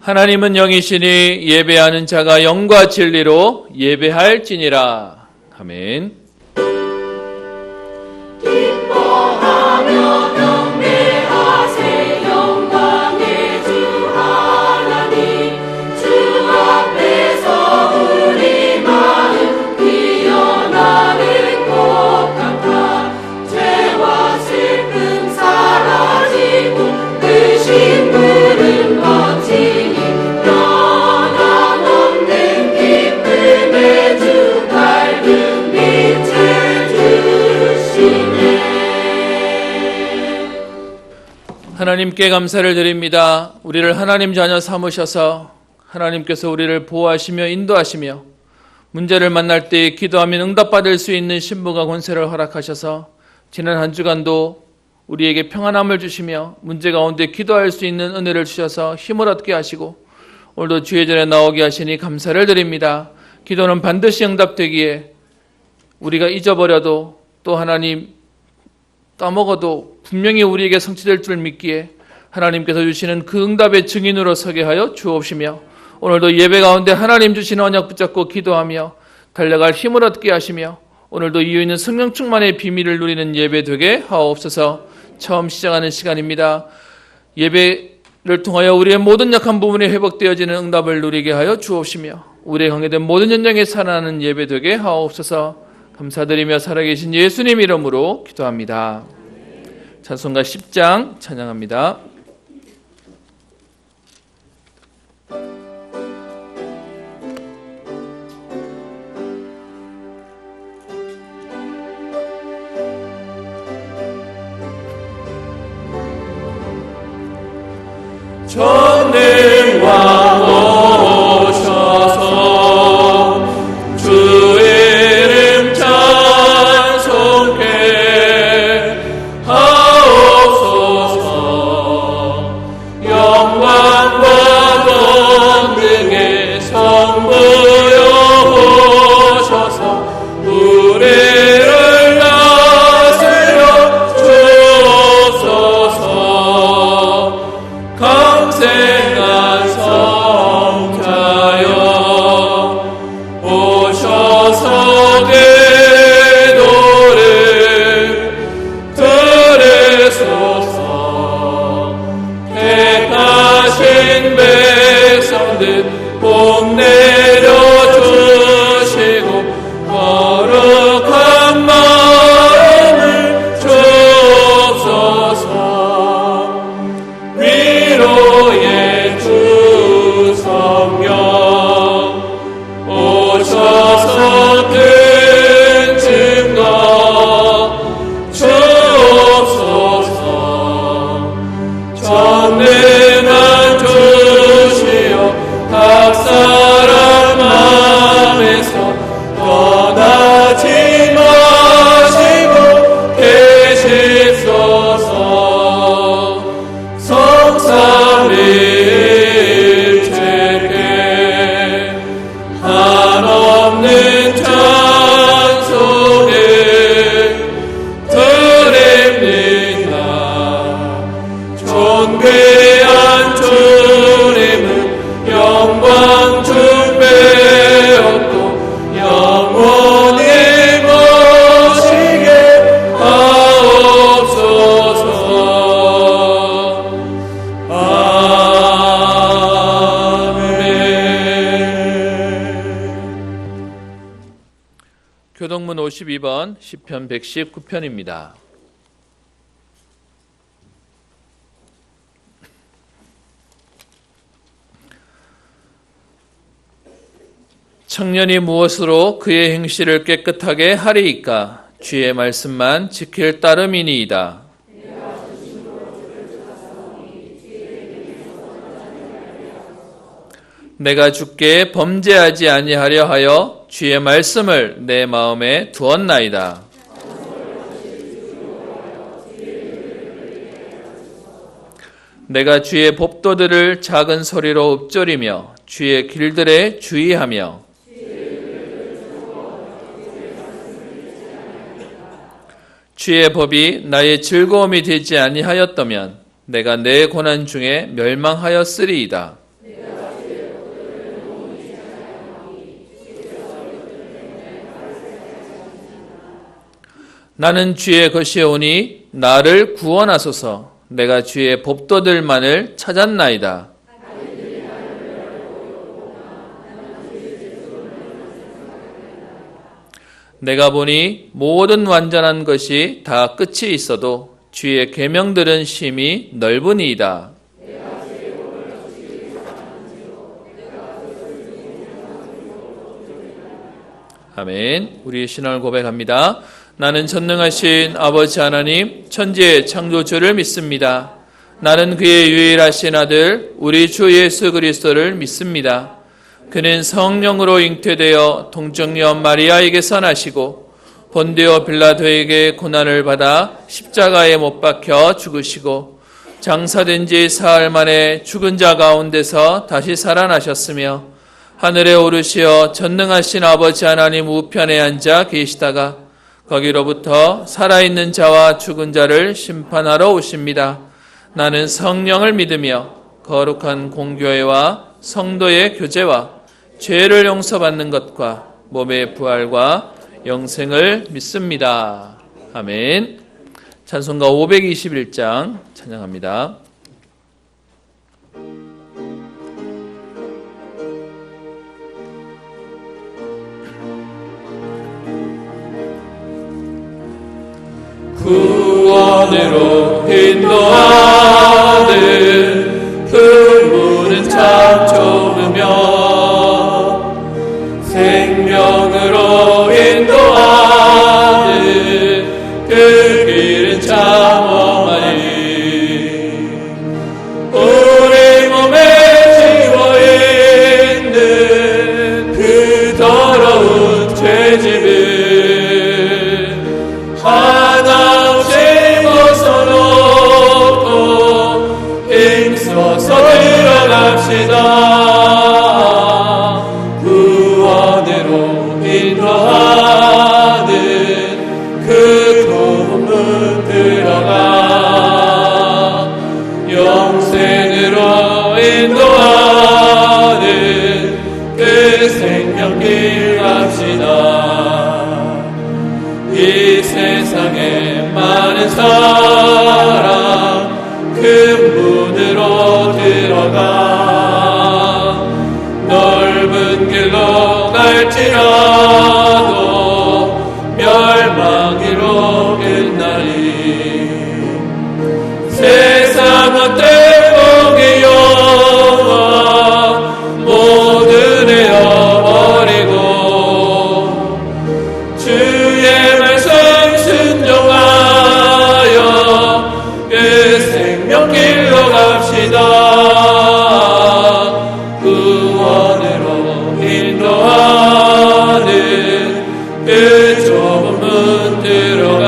하나님은 영이시니 예배하는 자가 영과 진리로 예배할지니라. 아멘. 기뻐하며 경배하세 영광의 주 하나님 주 앞에서 우리 마음 피어나는 꽃 같아 죄와 슬픔 사라지고 그 신부름 번지니 변함없는 기쁨의 주 밝은 빛을 주시네. 하나님께 감사를 드립니다. 우리를 하나님 자녀 삼으셔서 하나님께서 우리를 보호하시며 인도하시며 문제를 만날 때 기도하면 응답받을 수 있는 신부가 권세를 허락하셔서 지난 한 주간도 우리에게 평안함을 주시며 문제 가운데 기도할 수 있는 은혜를 주셔서 힘을 얻게 하시고 오늘도 주의 전에 나오게 하시니 감사를 드립니다. 기도는 반드시 응답되기에 우리가 잊어버려도 또 하나님 까먹어도 분명히 우리에게 성취될 줄 믿기에 하나님께서 주시는 그 응답의 증인으로 서게 하여 주옵시며 오늘도 예배 가운데 하나님 주시는 언약 붙잡고 기도하며 달려갈 힘을 얻게 하시며 오늘도 이유 있는 성령 충만의 비밀을 누리는 예배 되게 하옵소서. 처음 시작하는 시간입니다. 예배를 통하여 우리의 모든 약한 부분이 회복되어지는 응답을 누리게 하여 주옵시며 우리의 관계된 모든 연장에 살아나는 예배 되게 하옵소서. 감사드리며 살아계신 예수님 이름으로 기도합니다. 찬송가 10장 찬양합니다. 전능왕 오셔서 주의 이름 찬송케 하옵소서. 영광과 권능의 성부여 오셔서 우리를 다스려 주옵소서. 강생한 성자여 오셔서 기도를 들으소서. 택하신 백성들 복 내려주시고 거룩한 마음을 주옵소서. 위로의 주 성령 오셔서 큰 증거 주옵소서. 전능한 주시여 각 사람 마음에서 떠나지 마시고 계시소서. 성삼일체께 한없는 찬송을 드립니다. 존귀한 주님은 영광 중배였고 영원히 모시게 하옵소서. 교동문 52번 시편 119편입니다. 청년이 무엇으로 그의 행실을 깨끗하게 하리이까? 주의 말씀만 지킬 따름이니이다. 내가 주께 범죄하지 아니하려 하여 주의 말씀을 내 마음에 두었나이다. 내가 주의 법도들을 작은 소리로 읊조리며 주의 길들에 주의하며 주의 법이 나의 즐거움이 되지 아니하였다면 내가 내 고난 중에 멸망하였으리이다. 나는 주의 것이 오니 나를 구원하소서. 내가 주의 법도들만을 찾았나이다. 내가 보니 모든 완전한 것이 다 끝이 있어도 주의 계명들은 심히 넓으니이다. 아멘. 우리 신앙을 고백합니다. 나는 전능하신 아버지 하나님 천지의 창조주를 믿습니다. 나는 그의 유일하신 아들 우리 주 예수 그리스도를 믿습니다. 그는 성령으로 잉태되어 동정녀 마리아에게서 나시고 본디오 빌라도에게 고난을 받아 십자가에 못 박혀 죽으시고 장사된 지 사흘 만에 죽은 자 가운데서 다시 살아나셨으며 하늘에 오르시어 전능하신 아버지 하나님 우편에 앉아 계시다가 거기로부터 살아있는 자와 죽은 자를 심판하러 오십니다. 나는 성령을 믿으며 거룩한 공교회와 성도의 교제와 죄를 용서받는 것과 몸의 부활과 영생을 믿습니다. 아멘. 찬송가 521장 찬양합니다. 구원으로 인도하는 그 문은 참 좁으며 생명으로 인도하는 그 길은 참 험하니 우리 몸에 지워있는 그 더러운 죄짐을 하나없이 벗어놓고 힘써서 들어갑시다. 구원으로 인도하는 그 좁은 문 들어가 영생으로 인도하는 그 생명길 갑시다. 이 세상에 많은 사람 그 문으로 들어가 넓은 길로 갈지라도 멸망으로 끝나리. 세상은 때목이 영원 모두 내어버리고 주의 말씀 순종하여 그 생명길로 갑시다. 구원으로 인도하는 그 좁은 문 들어가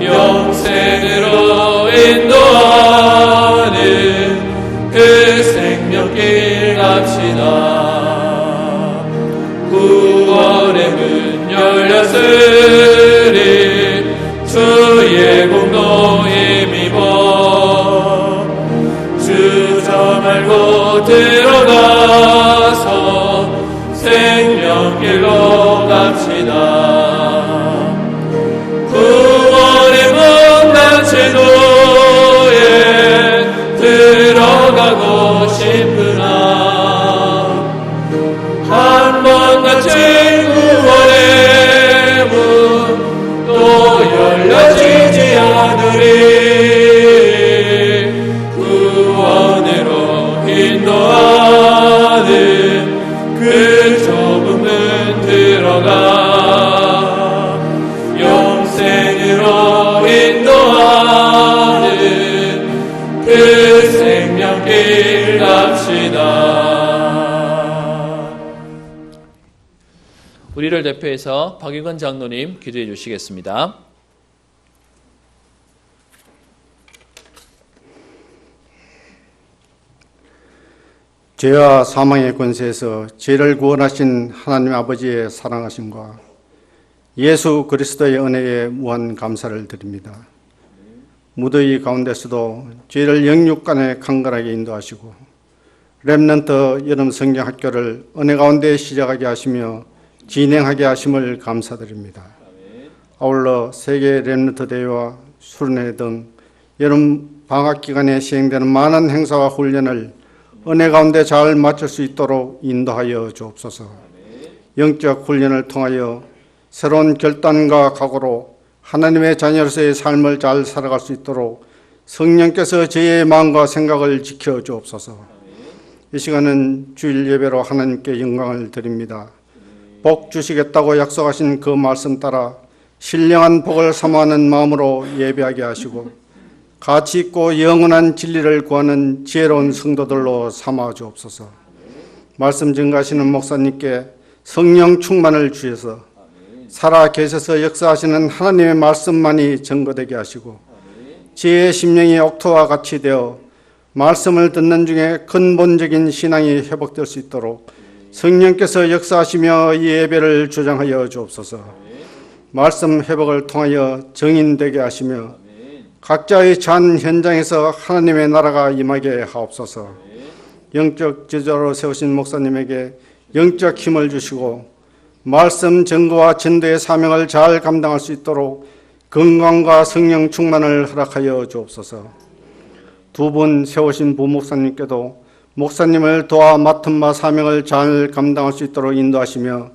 영생으로 인도하는 그 생명길 갑시다. 구원의 문 열렸으리 주의 공로 힘입어 주저 말고 들어가서 생명길로 갑시다. 구원의 문 단체도에 들어가고 싶으나 한 번 갇힌 구원의 문 또 열려지지 않으리. 구원으로 인도하는 그 좁은 문 들어가 영생으로 인도하는 그 생명길 갑시다. 우리를 대표해서 박익원 장로님 기도해 주시겠습니다. 죄와 사망의 권세에서 죄를 구원하신 하나님 아버지의 사랑하심과 예수 그리스도의 은혜에 무한 감사를 드립니다. 무더위 가운데서도 죄를 영육간에 강건하게 인도하시고 렘넌트 여름 성경학교를 은혜 가운데 시작하게 하시며 진행하게 하심을 감사드립니다. 아울러 세계 렘넌트 대회와 수련회 등 여름 방학 기간에 시행되는 많은 행사와 훈련을 은혜 가운데 잘 마칠 수 있도록 인도하여 주옵소서. 영적 훈련을 통하여 새로운 결단과 각오로 하나님의 자녀로서의 삶을 잘 살아갈 수 있도록 성령께서 저희의 마음과 생각을 지켜 주옵소서. 이 시간은 주일 예배로 하나님께 영광을 드립니다. 복 주시겠다고 약속하신 그 말씀 따라 신령한 복을 사모하는 마음으로 예배하게 하시고 가치 있고 영원한 진리를 구하는 지혜로운 성도들로 삼아 주옵소서. 말씀 증거하시는 목사님께 성령 충만을 주셔서 살아 계셔서 역사하시는 하나님의 말씀만이 증거되게 하시고 지혜의 심령이 옥토와 같이 되어 말씀을 듣는 중에 근본적인 신앙이 회복될 수 있도록 성령께서 역사하시며 이 예배를 주장하여 주옵소서. 말씀 회복을 통하여 정인되게 하시며 각자의 잔 현장에서 하나님의 나라가 임하게 하옵소서. 영적 지도자로 세우신 목사님에게 영적 힘을 주시고 말씀 전거와 전도의 사명을 잘 감당할 수 있도록 건강과 성령 충만을 허락하여 주옵소서. 두 분 세우신 부목사님께도 목사님을 도와 맡은 바 사명을 잘 감당할 수 있도록 인도하시며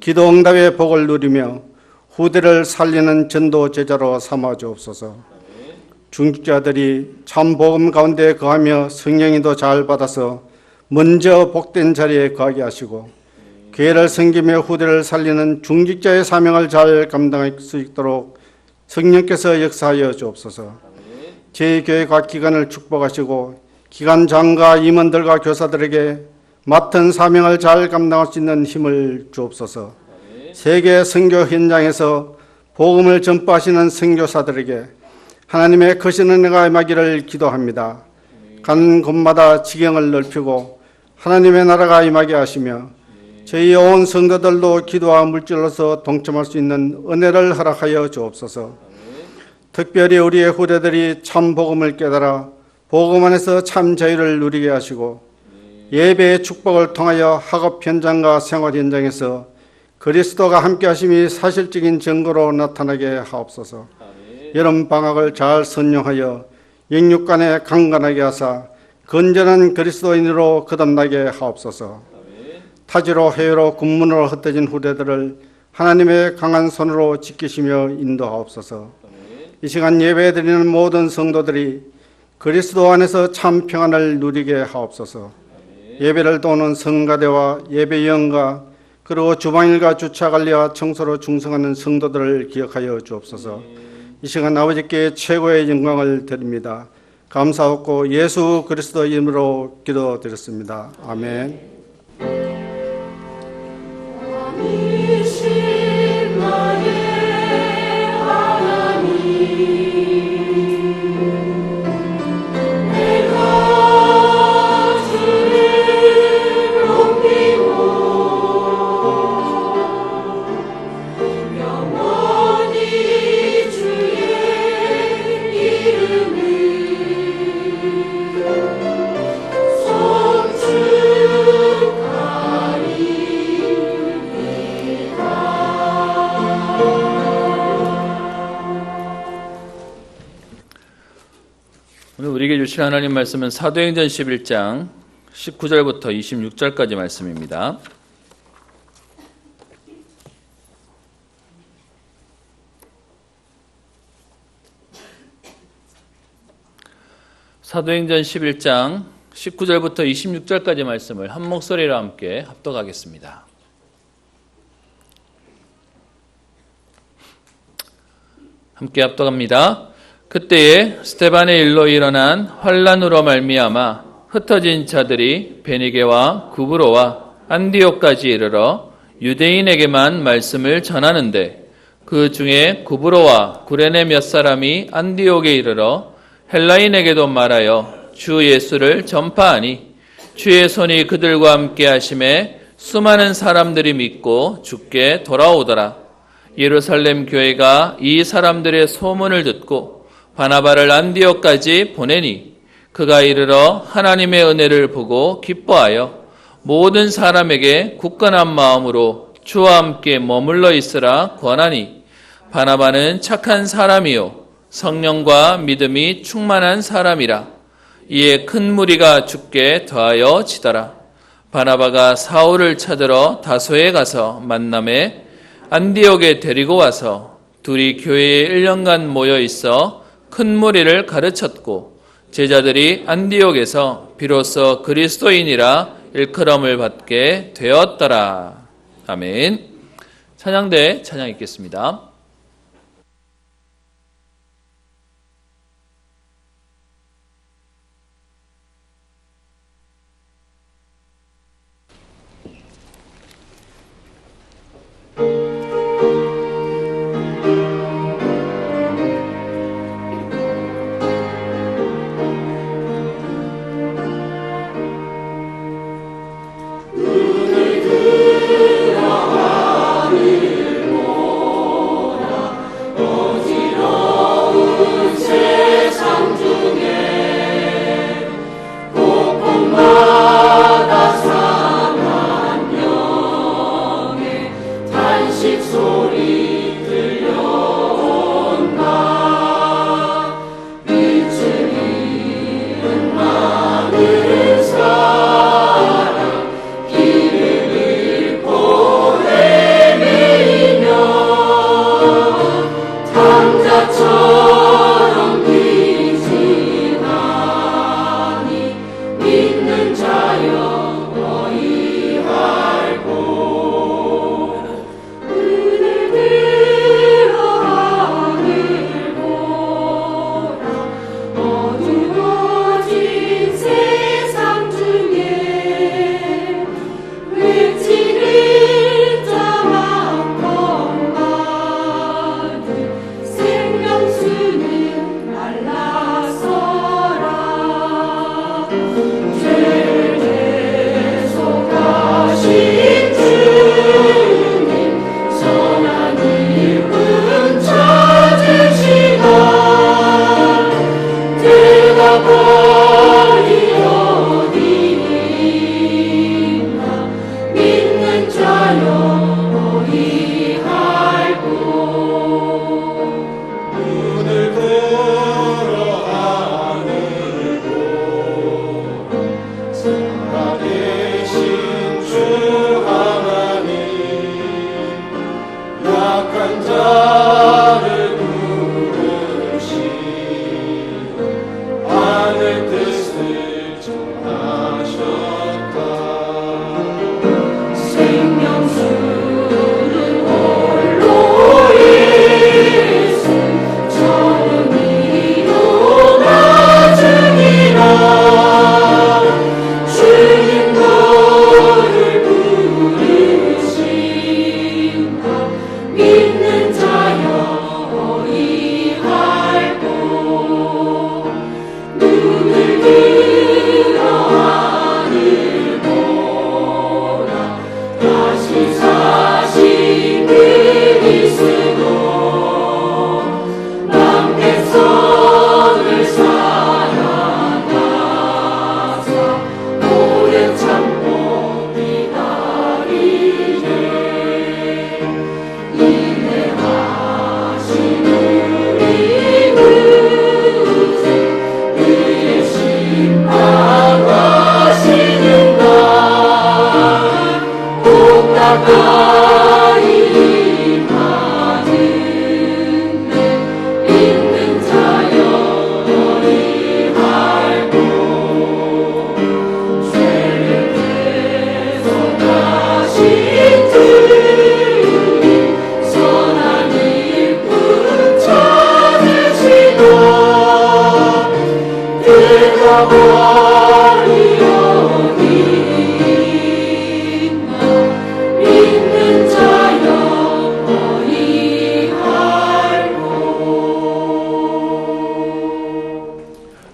기도 응답의 복을 누리며 후대를 살리는 전도 제자로 삼아 주옵소서. 중직자들이 참 복음 가운데 거하며 성령이도 잘 받아서 먼저 복된 자리에 거하게 하시고 교회를 섬기며 후대를 살리는 중직자의 사명을 잘 감당할 수 있도록 성령께서 역사하여 주옵소서. 제 교회 각 기관을 축복하시고 기관장과 임원들과 교사들에게 맡은 사명을 잘 감당할 수 있는 힘을 주옵소서. 세계 선교 현장에서 복음을 전파하시는 선교사들에게 하나님의 크신 은혜가 임하기를 기도합니다. 가는 곳마다 지경을 넓히고 하나님의 나라가 임하게 하시며 저희 온 성도들도 기도와 물질로서 동참할 수 있는 은혜를 허락하여 주옵소서. 특별히 우리의 후대들이 참 복음을 깨달아 복음 안에서 참 자유를 누리게 하시고 예배의 축복을 통하여 학업 현장과 생활 현장에서 그리스도가 함께 하심이 사실적인 증거로 나타나게 하옵소서. 여름 방학을 잘 선용하여 영육간에 강건하게 하사 건전한 그리스도인으로 거듭나게 하옵소서. 타지로 해외로 군문으로 흩어진 후대들을 하나님의 강한 손으로 지키시며 인도하옵소서. 이 시간 예배드리는 모든 성도들이 그리스도 안에서 참 평안을 누리게 하옵소서. 예배를 도우는 성가대와 예배위원과 그리고 주방일과 주차관리와 청소로 충성하는 성도들을 기억하여 주옵소서. 이 시간 아버지께 최고의 영광을 드립니다. 감사하고 예수 그리스도 이름으로 기도드렸습니다. 아멘. 왕이신 나의 하나님, 내가 주를 높이고 영원히 주의 이름을 오늘 우리에게 주신 하나님 말씀은 사도행전 11장 19절부터 26절까지 말씀입니다. 사도행전 11장 19절부터 26절까지 말씀을 한 목소리로 함께 합독하겠습니다. 함께 합독합니다. 그때에 스데반의 일로 일어난 환란으로 말미암아 흩어진 자들이 베니게와 구브로와 안디옥까지 이르러 유대인에게만 말씀을 전하는데 그 중에 구브로와 구레네 몇 사람이 안디옥에 이르러 헬라인에게도 말하여 주 예수를 전파하니 주의 손이 그들과 함께 하심에 수많은 사람들이 믿고 주께 돌아오더라. 예루살렘 교회가 이 사람들의 소문을 듣고 바나바를 안디옥까지 보내니 그가 이르러 하나님의 은혜를 보고 기뻐하여 모든 사람에게 굳건한 마음으로 주와 함께 머물러 있으라 권하니 바나바는 착한 사람이요 성령과 믿음이 충만한 사람이라. 이에 큰 무리가 죽게 더하여 치더라. 바나바가 사울을 찾으러 다소에 가서 만남에 안디옥에 데리고 와서 둘이 교회에 1년간 모여 있어 큰 무리를 가르쳤고, 제자들이 안디옥에서 비로소 그리스도인이라 일컬음을 받게 되었더라. 아멘. 찬양대 찬양 읽겠습니다.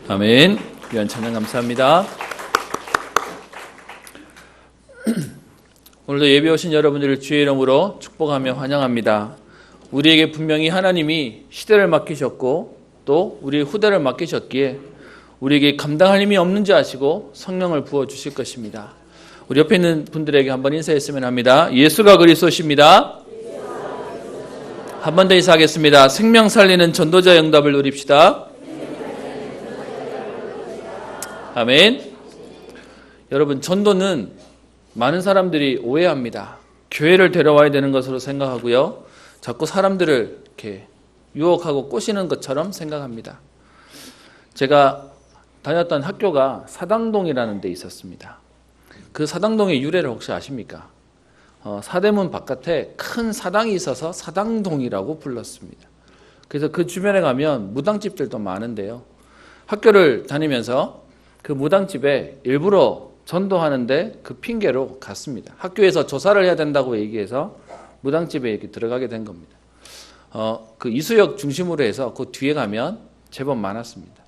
아멘. 귀한 찬양 감사합니다. 오늘도 예배 오신 여러분들을 주의 이름으로 축복하며 환영합니다. 우리에게 분명히 하나님이 시대를 맡기셨고 또 우리 후대를 맡기셨기에 우리에게 감당할 힘이 없는지 아시고 성령을 부어주실 것입니다. 우리 옆에 있는 분들에게 한번 인사했으면 합니다. 예수가 그리스도십니다. 한 번 더 인사하겠습니다. 생명 살리는 전도자 응답을 누립시다. 아멘. 여러분, 전도는 많은 사람들이 오해합니다. 교회를 데려와야 되는 것으로 생각하고요. 자꾸 사람들을 이렇게 유혹하고 꼬시는 것처럼 생각합니다. 제가 다녔던 학교가 사당동이라는 데 있었습니다. 그 사당동의 유래를 혹시 아십니까? 사대문 바깥에 큰 사당이 있어서 사당동이라고 불렀습니다. 그래서 그 주변에 가면 무당집들도 많은데요. 학교를 다니면서 그 무당집에 일부러 전도하는데 그 핑계로 갔습니다. 학교에서 조사를 해야 된다고 얘기해서 무당집에 이렇게 들어가게 된 겁니다. 그 이수역 중심으로 해서 그 뒤에 가면 제법 많았습니다.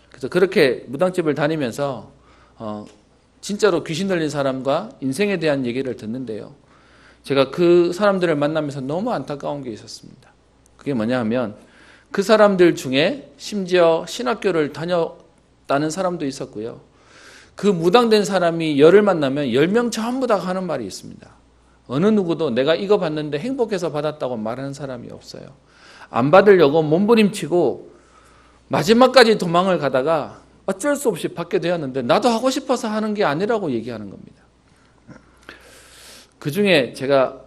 그래서 그렇게 무당집을 다니면서 진짜로 귀신 들린 사람과 인생에 대한 얘기를 듣는데요. 제가 그 사람들을 만나면서 너무 안타까운 게 있었습니다. 그게 뭐냐 하면 그 사람들 중에 심지어 신학교를 다녔다는 사람도 있었고요. 그 무당된 사람이 10을 만나면 10명 전부 다 하는 말이 있습니다. 어느 누구도 내가 이거 받는데 행복해서 받았다고 말하는 사람이 없어요. 안 받으려고 몸부림치고 마지막까지 도망을 가다가 어쩔 수 없이 받게 되었는데 나도 하고 싶어서 하는 게 아니라고 얘기하는 겁니다. 그 중에 제가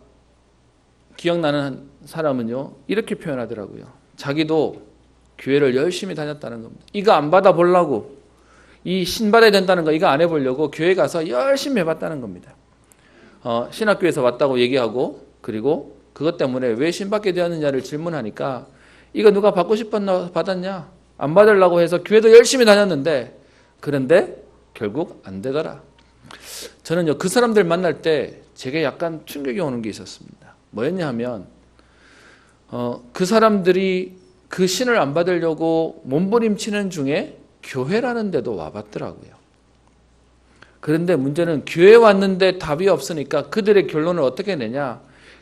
기억나는 한 사람은요, 이렇게 표현하더라고요. 자기도 교회를 열심히 다녔다는 겁니다. 이거 안 받아보려고, 이 신받아야 된다는 거 이거 안 해보려고 교회 가서 열심히 해봤다는 겁니다. 신학교에서 왔다고 얘기하고, 그리고 그것 때문에 왜 신받게 되었느냐를 질문하니까 이거 누가 받고 싶었나 받았냐? 안 받으려고 해서 교회도 열심히 다녔는데 그런데 결국 안 되더라. 저는요, 그 사람들 만날 때 제게 약간 충격이 오는 게 있었습니다. 뭐였냐 하면 그 사람들이 그 신을 안 받으려고 몸부림치는 중에 교회라는 데도 와봤더라고요. 그런데 문제는 교회 왔는데 답이 없으니까 그들의 결론을 어떻게 내냐?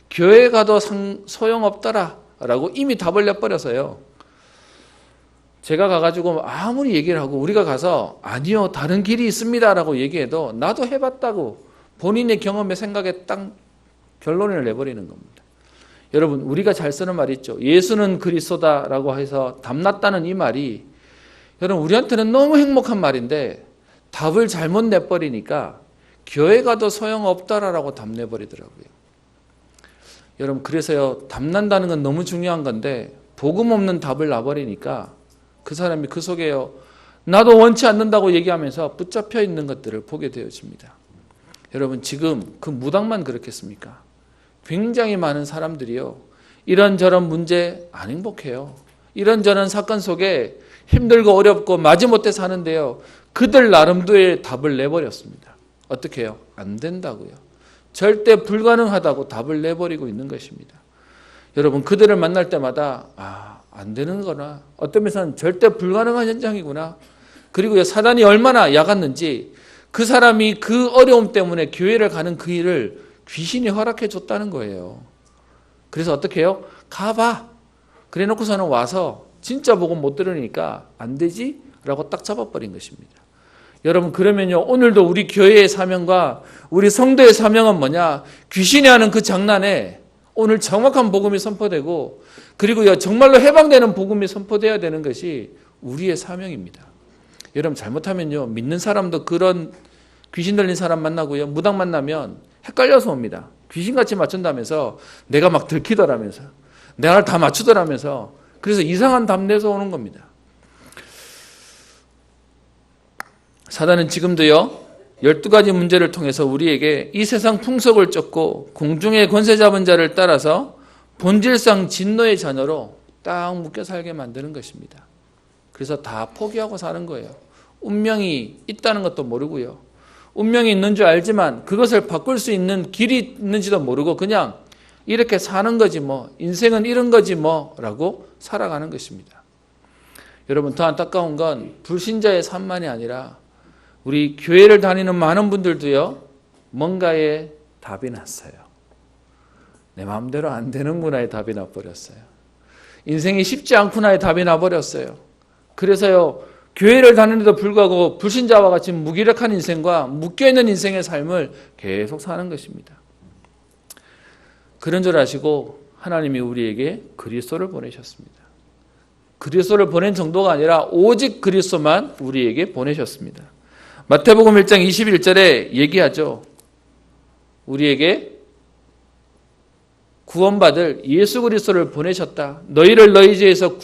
교회 가도 소용없더라 라고 이미 답을 내버려서요. 제가 가가지고 아무리 얘기를 하고 우리가 가서 아니요 다른 길이 있습니다 라고 얘기해도 나도 해봤다고 본인의 경험에 생각에 딱 결론을 내버리는 겁니다. 여러분, 우리가 잘 쓰는 말이 있죠. 예수는 그리스도다라고 해서 답났다는 이 말이 여러분 우리한테는 너무 행복한 말인데 답을 잘못 내버리니까 교회 가도 소용없다라고 답 내버리더라고요. 여러분, 그래서요, 답난다는 건 너무 중요한 건데 복음 없는 답을 놔버리니까 그 사람이 그 속에요, 나도 원치 않는다고 얘기하면서 붙잡혀 있는 것들을 보게 되어집니다. 여러분, 지금 그 무당만 그렇겠습니까? 굉장히 많은 사람들이요, 이런저런 문제 안 행복해요. 이런저런 사건 속에 힘들고 어렵고 마지못해 사는데요, 그들 나름대로의 답을 내버렸습니다. 어떻게 해요? 안 된다고요. 절대 불가능하다고 답을 내버리고 있는 것입니다. 여러분, 그들을 만날 때마다 안 되는 거나 어떤 면에서는 절대 불가능한 현장이구나. 그리고 사단이 얼마나 약았는지 그 사람이 그 어려움 때문에 교회를 가는 그 일을 귀신이 허락해 줬다는 거예요. 그래서 어떻게 해요? 가봐. 그래 놓고서는 와서 진짜 복음 못 들으니까 안 되지? 라고 딱 잡아버린 것입니다. 여러분, 그러면요, 오늘도 우리 교회의 사명과 우리 성도의 사명은 뭐냐? 귀신이 하는 그 장난에 오늘 정확한 복음이 선포되고, 그리고요, 정말로 해방되는 복음이 선포되어야 되는 것이 우리의 사명입니다. 여러분, 잘못하면요, 믿는 사람도 그런 귀신 들린 사람 만나고요, 무당 만나면 헷갈려서 옵니다. 귀신같이 맞춘다면서 내가 막 들키더라면서 내가 다 맞추더라면서, 그래서 이상한 답 내서 오는 겁니다. 사단은 지금도요, 12가지 문제를 통해서 우리에게 이 세상 풍속을 쫓고 공중의 권세 잡은 자를 따라서 본질상 진노의 자녀로 딱 묶여 살게 만드는 것입니다. 그래서 다 포기하고 사는 거예요. 운명이 있다는 것도 모르고요, 운명이 있는 줄 알지만 그것을 바꿀 수 있는 길이 있는지도 모르고 그냥 이렇게 사는 거지 뭐, 인생은 이런 거지 뭐 라고 살아가는 것입니다. 여러분, 더 안타까운 건 불신자의 삶만이 아니라 우리 교회를 다니는 많은 분들도요, 뭔가에 답이 났어요. 내 마음대로 안 되는구나의 답이 나버렸어요. 인생이 쉽지 않구나의 답이 나버렸어요. 그래서요, 교회를 다니는데도 불구하고 불신자와 같이 무기력한 인생과 묶여있는 인생의 삶을 계속 사는 것입니다. 그런 줄 아시고 하나님이 우리에게 그리스도를 보내셨습니다. 그리스도를 보낸 정도가 아니라 오직 그리스도만 우리에게 보내셨습니다. 마태복음 1장 21절에 얘기하죠. 우리에게 구원받을 예수 그리스도를 보내셨다. 너희를 너희 죄에서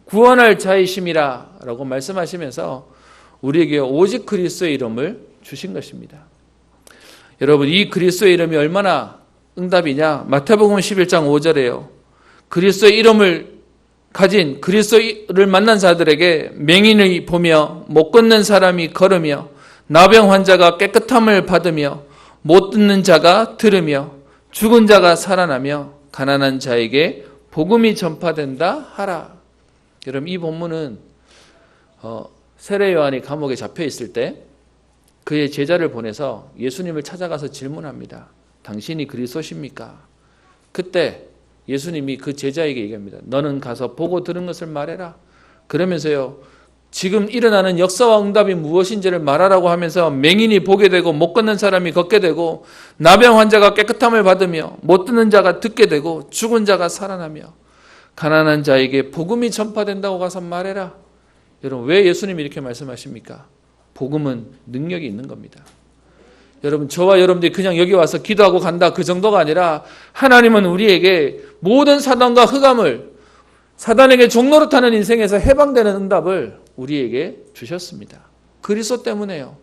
구원할 자이심이라 라고 말씀하시면서 우리에게 오직 그리스도의 이름을 주신 것입니다. 여러분, 이 그리스도의 이름이 얼마나 응답이냐? 마태복음 11장 5절에요. 그리스도의 이름을 가진 그리스도를 만난 자들에게 맹인이 보며 못 걷는 사람이 걸으며 나병 환자가 깨끗함을 받으며 못 듣는 자가 들으며 죽은 자가 살아나며 가난한 자에게 복음이 전파된다 하라. 여러분, 이 본문은 세례 요한이 감옥에 잡혀 있을 때 그의 제자를 보내서 예수님을 찾아가서 질문합니다. 당신이 그리스도십니까? 그때 예수님이 그 제자에게 얘기합니다. 너는 가서 보고 들은 것을 말해라. 그러면서요, 지금 일어나는 역사와 응답이 무엇인지를 말하라고 하면서 맹인이 보게 되고 못 걷는 사람이 걷게 되고 나병 환자가 깨끗함을 받으며 못 듣는 자가 듣게 되고 죽은 자가 살아나며 가난한 자에게 복음이 전파된다고 가서 말해라. 여러분, 왜 예수님이 이렇게 말씀하십니까? 복음은 능력이 있는 겁니다. 여러분, 저와 여러분들이 그냥 여기 와서 기도하고 간다 그 정도가 아니라 하나님은 우리에게 모든 사단과 흑암을 사단에게 종로로 타는 인생에서 해방되는 응답을 우리에게 주셨습니다. 그리스도 때문에요.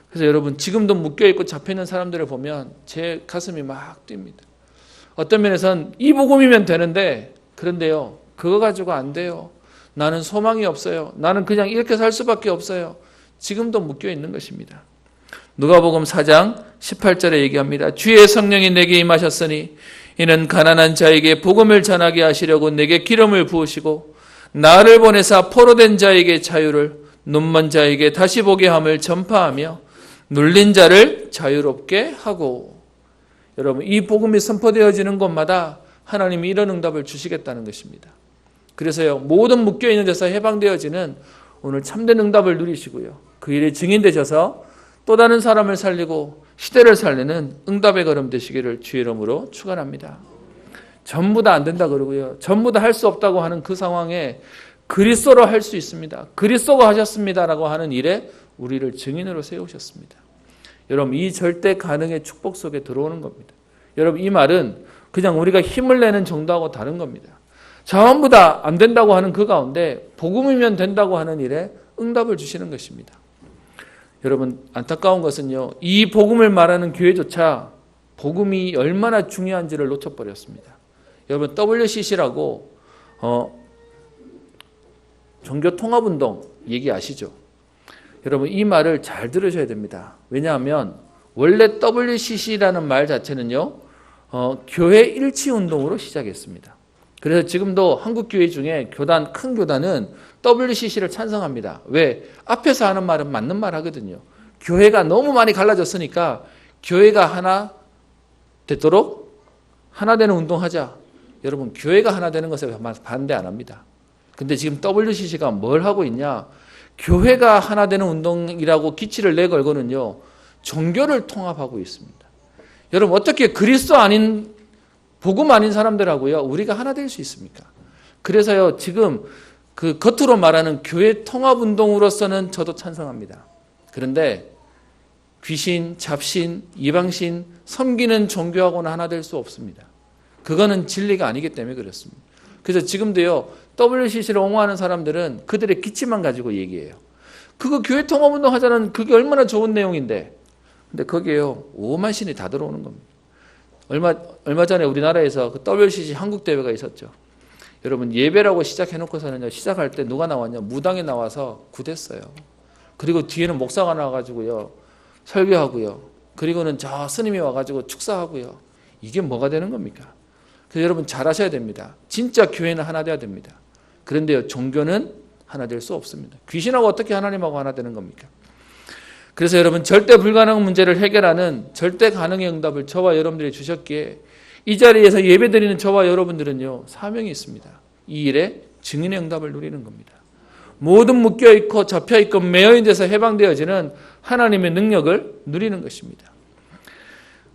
그래서 여러분, 지금도 묶여있고 잡혀있는 사람들을 보면 제 가슴이 막 뜁니다. 어떤 면에선 이 복음이면 되는데, 그런데요, 그거 가지고 안 돼요. 나는 소망이 없어요. 나는 그냥 이렇게 살 수밖에 없어요. 지금도 묶여있는 것입니다. 누가복음 4장 18절에 얘기합니다. 주의 성령이 내게 임하셨으니 이는 가난한 자에게 복음을 전하게 하시려고 내게 기름을 부으시고 나를 보내사 포로된 자에게 자유를, 눈먼 자에게 다시 보게 함을 전파하며 눌린 자를 자유롭게 하고. 여러분, 이 복음이 선포되어지는 곳마다 하나님이 이런 응답을 주시겠다는 것입니다. 그래서요, 모든 묶여있는 데서 해방되어지는 오늘 참된 응답을 누리시고요, 그 일에 증인되셔서 또 다른 사람을 살리고 시대를 살리는 응답의 걸음 되시기를 주의 이름으로 축원합니다. 전부 다 안 된다 그러고요, 전부 다 할 수 없다고 하는 그 상황에 그리스도로 할 수 있습니다. 그리스도가 하셨습니다라고 하는 일에 우리를 증인으로 세우셨습니다. 여러분, 이 절대 가능의 축복 속에 들어오는 겁니다. 여러분, 이 말은 그냥 우리가 힘을 내는 정도하고 다른 겁니다. 전부 다 안 된다고 하는 그 가운데 복음이면 된다고 하는 일에 응답을 주시는 것입니다. 여러분, 안타까운 것은요, 이 복음을 말하는 교회조차 복음이 얼마나 중요한지를 놓쳐버렸습니다. 여러분, WCC라고 종교통합운동 얘기 아시죠? 여러분, 이 말을 잘 들으셔야 됩니다. 왜냐하면 원래 WCC라는 말 자체는요, 교회 일치운동으로 시작했습니다. 그래서 지금도 한국교회 중에 큰 교단은 WCC를 찬성합니다. 왜? 앞에서 하는 말은 맞는 말 하거든요. 교회가 너무 많이 갈라졌으니까 교회가 하나 되도록 하나 되는 운동하자. 여러분, 교회가 하나 되는 것에 반대 안 합니다. 근데 지금 WCC가 뭘 하고 있냐? 교회가 하나 되는 운동이라고 기치를 내걸고는요, 종교를 통합하고 있습니다. 여러분, 어떻게 그리스도 아닌, 복음 아닌 사람들하고요, 우리가 하나 될 수 있습니까? 그래서요, 지금 그 겉으로 말하는 교회 통합 운동으로서는 저도 찬성합니다. 그런데 귀신, 잡신, 이방신, 섬기는 종교하고는 하나 될 수 없습니다. 그거는 진리가 아니기 때문에 그렇습니다. 그래서 지금도요, WCC를 옹호하는 사람들은 그들의 기치만 가지고 얘기해요. 그거 교회 통합 운동 하자는 그게 얼마나 좋은 내용인데, 근데 거기에요, 오만 신이 다 들어오는 겁니다. 얼마 전에 우리나라에서 그 WCC 한국 대회가 있었죠. 여러분, 예배라고 시작해놓고서는요, 시작할 때 누가 나왔냐? 무당이 나와서 구됐어요. 그리고 뒤에는 목사가 나와가지고요, 설교하고요. 그리고는 저 스님이 와가지고 축사하고요. 이게 뭐가 되는 겁니까? 그래서 여러분, 잘 하셔야 됩니다. 진짜 교회는 하나 돼야 됩니다. 그런데요, 종교는 하나 될 수 없습니다. 귀신하고 어떻게 하나님하고 하나 되는 겁니까? 그래서 여러분, 절대 불가능 문제를 해결하는 절대 가능의 응답을 저와 여러분들이 주셨기에 이 자리에서 예배드리는 저와 여러분들은요, 사명이 있습니다. 이 일에 증인의 응답을 누리는 겁니다. 모든 묶여있고 잡혀있고 매여인 데서 해방되어지는 하나님의 능력을 누리는 것입니다.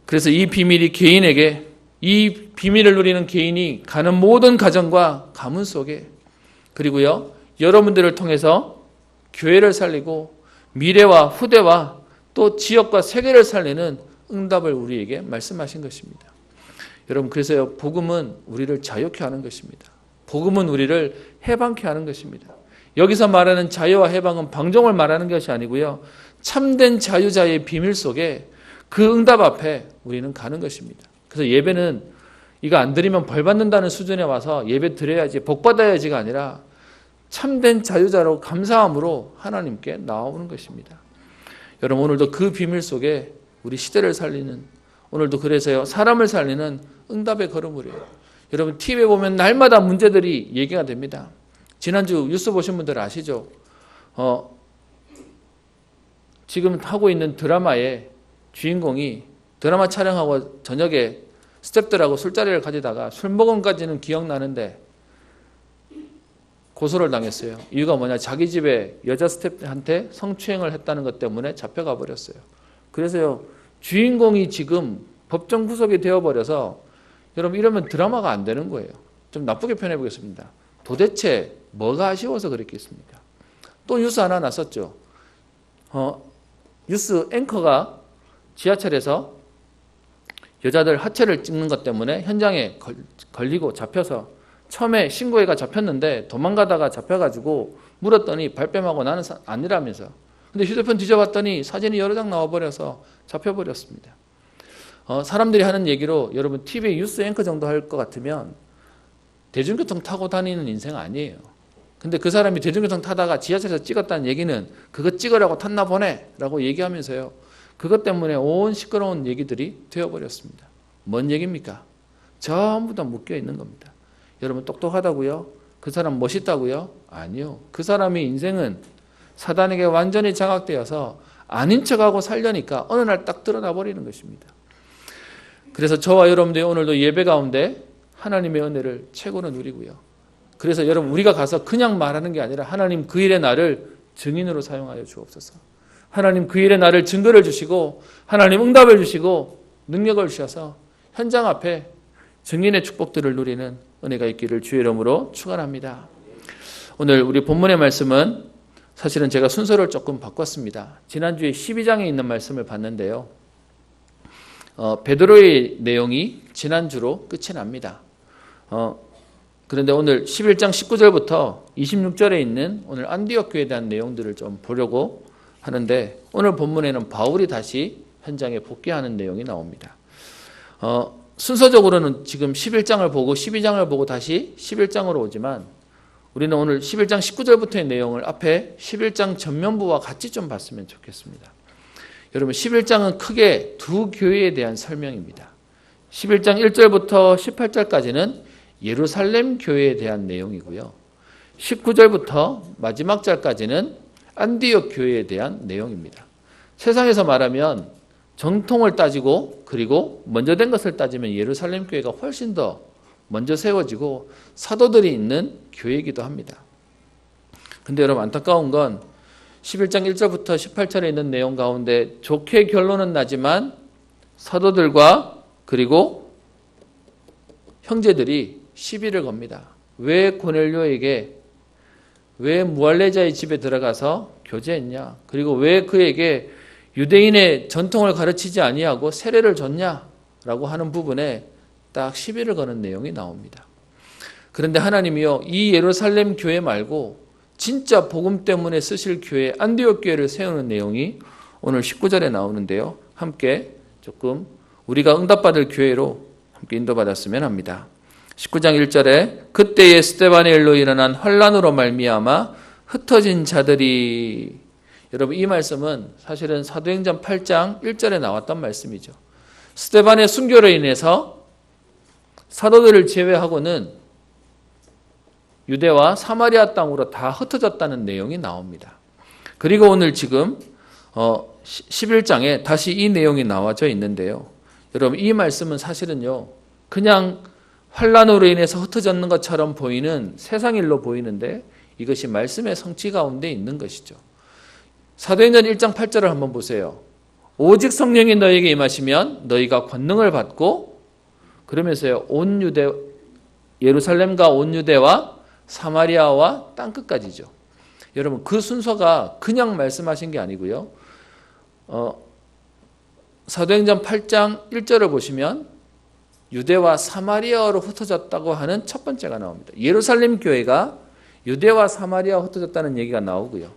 그래서 이 비밀이 개인에게 이 비밀을 누리는 개인이 가는 모든 가정과 가문 속에, 그리고요, 여러분들을 통해서 교회를 살리고 미래와 후대와 또 지역과 세계를 살리는 응답을 우리에게 말씀하신 것입니다. 여러분, 그래서요, 복음은 우리를 자유케 하는 것입니다. 복음은 우리를 해방케 하는 것입니다. 여기서 말하는 자유와 해방은 방종을 말하는 것이 아니고요, 참된 자유자의 비밀 속에 그 응답 앞에 우리는 가는 것입니다. 그래서 예배는 이거 안 드리면 벌 받는다는 수준에 와서 예배 드려야지, 복 받아야지가 아니라 참된 자유자로 감사함으로 하나님께 나오는 것입니다. 여러분, 오늘도 그 비밀 속에 우리 시대를 살리는, 오늘도 그래서요, 사람을 살리는 응답의 걸음으로요. 여러분, TV에 보면 날마다 문제들이 얘기가 됩니다. 지난주 뉴스 보신 분들 아시죠? 지금 하고 있는 드라마의 주인공이 드라마 촬영하고 저녁에 스태프들하고 술자리를 가지다가 술 먹음까지는 기억나는데 고소를 당했어요. 이유가 뭐냐? 자기 집에 여자 스태프한테 성추행을 했다는 것 때문에 잡혀가 버렸어요. 그래서요, 주인공이 지금 법정 구속이 되어버려서, 여러분, 이러면 드라마가 안 되는 거예요. 좀 나쁘게 표현해 보겠습니다. 도대체 뭐가 아쉬워서 그랬겠습니까? 또 뉴스 하나 났었죠. 뉴스 앵커가 지하철에서 여자들 하체를 찍는 것 때문에 현장에 걸리고 잡혀서, 처음에 신고해가 잡혔는데 도망가다가 잡혀가지고 물었더니 발뺌하고 나는 아니라면서. 근데 휴대폰 뒤져봤더니 사진이 여러 장 나와버려서 잡혀버렸습니다. 사람들이 하는 얘기로, 여러분, TV 뉴스 앵커 정도 할 것 같으면 대중교통 타고 다니는 인생 아니에요. 근데 그 사람이 대중교통 타다가 지하철에서 찍었다는 얘기는 그거 찍으라고 탔나 보네 라고 얘기하면서요, 그것 때문에 온 시끄러운 얘기들이 되어버렸습니다. 뭔 얘기입니까? 전부 다 묶여 있는 겁니다. 여러분, 똑똑하다고요? 그 사람 멋있다고요? 아니요. 그 사람의 인생은 사단에게 완전히 장악되어서 아닌 척하고 살려니까 어느 날 딱 드러나 버리는 것입니다. 그래서 저와 여러분들이 오늘도 예배 가운데 하나님의 은혜를 최고로 누리고요. 그래서 여러분, 우리가 가서 그냥 말하는 게 아니라 하나님 그 일에 나를 증인으로 사용하여 주옵소서. 하나님 그 일에 나를 증거를 주시고, 하나님 응답을 주시고 능력을 주셔서 현장 앞에 증인의 축복들을 누리는 은혜가 있기를 주의 이름으로 축원합니다. 오늘 우리 본문의 말씀은 사실은 제가 순서를 조금 바꿨습니다. 지난주에 12장에 있는 말씀을 봤는데요, 베드로의 내용이 지난주로 끝이 납니다. 그런데 오늘 11장 19절부터 26절에 있는 오늘 안디옥 교회에 대한 내용들을 좀 보려고 하는데, 오늘 본문에는 바울이 다시 현장에 복귀하는 내용이 나옵니다. 순서적으로는 지금 11장을 보고 12장을 보고 다시 11장으로 오지만, 우리는 오늘 11장 19절부터의 내용을 앞에 11장 전면부와 같이 좀 봤으면 좋겠습니다. 여러분, 11장은 크게 두 교회에 대한 설명입니다. 11장 1절부터 18절까지는 예루살렘 교회에 대한 내용이고요, 19절부터 마지막 절까지는 안디옥 교회에 대한 내용입니다. 세상에서 말하면 정통을 따지고 그리고 먼저 된 것을 따지면 예루살렘 교회가 훨씬 더 먼저 세워지고 사도들이 있는 교회이기도 합니다. 그런데 여러분, 안타까운 건 11장 1절부터 18절에 있는 내용 가운데 좋게 결론은 나지만 사도들과 그리고 형제들이 시비를 겁니다. 왜 고넬료에게, 왜 무할레자의 집에 들어가서 교제했냐, 그리고 왜 그에게 유대인의 전통을 가르치지 아니하고 세례를 줬냐라고 하는 부분에 딱 시비를 거는 내용이 나옵니다. 그런데 하나님이요, 이 예루살렘 교회 말고 진짜 복음 때문에 쓰실 교회 안디옥 교회를 세우는 내용이 오늘 19절에 나오는데요, 함께 조금 우리가 응답받을 교회로 함께 인도받았으면 합니다. 19장 1절에 그때에 스데반의 일로 일어난 환란으로 말미암아 흩어진 자들이, 여러분, 이 말씀은 사실은 사도행전 8장 1절에 나왔던 말씀이죠. 스데반의 순교로 인해서 사도들을 제외하고는 유대와 사마리아 땅으로 다 흩어졌다는 내용이 나옵니다. 그리고 오늘 지금 11장에 다시 이 내용이 나와져 있는데요, 여러분, 이 말씀은 사실은요, 그냥 환란으로 인해서 흩어졌는 것처럼 보이는 세상 일로 보이는데 이것이 말씀의 성취 가운데 있는 것이죠. 사도행전 1장 8절을 한번 보세요. 오직 성령이 너희에게 임하시면 너희가 권능을 받고 그러면서요, 온 유대, 예루살렘과 온 유대와 사마리아와 땅끝까지죠. 여러분, 그 순서가 그냥 말씀하신 게 아니고요. 사도행전 8장 1절을 보시면 유대와 사마리아로 흩어졌다고 하는 첫 번째가 나옵니다. 예루살렘 교회가 유대와 사마리아로 흩어졌다는 얘기가 나오고요.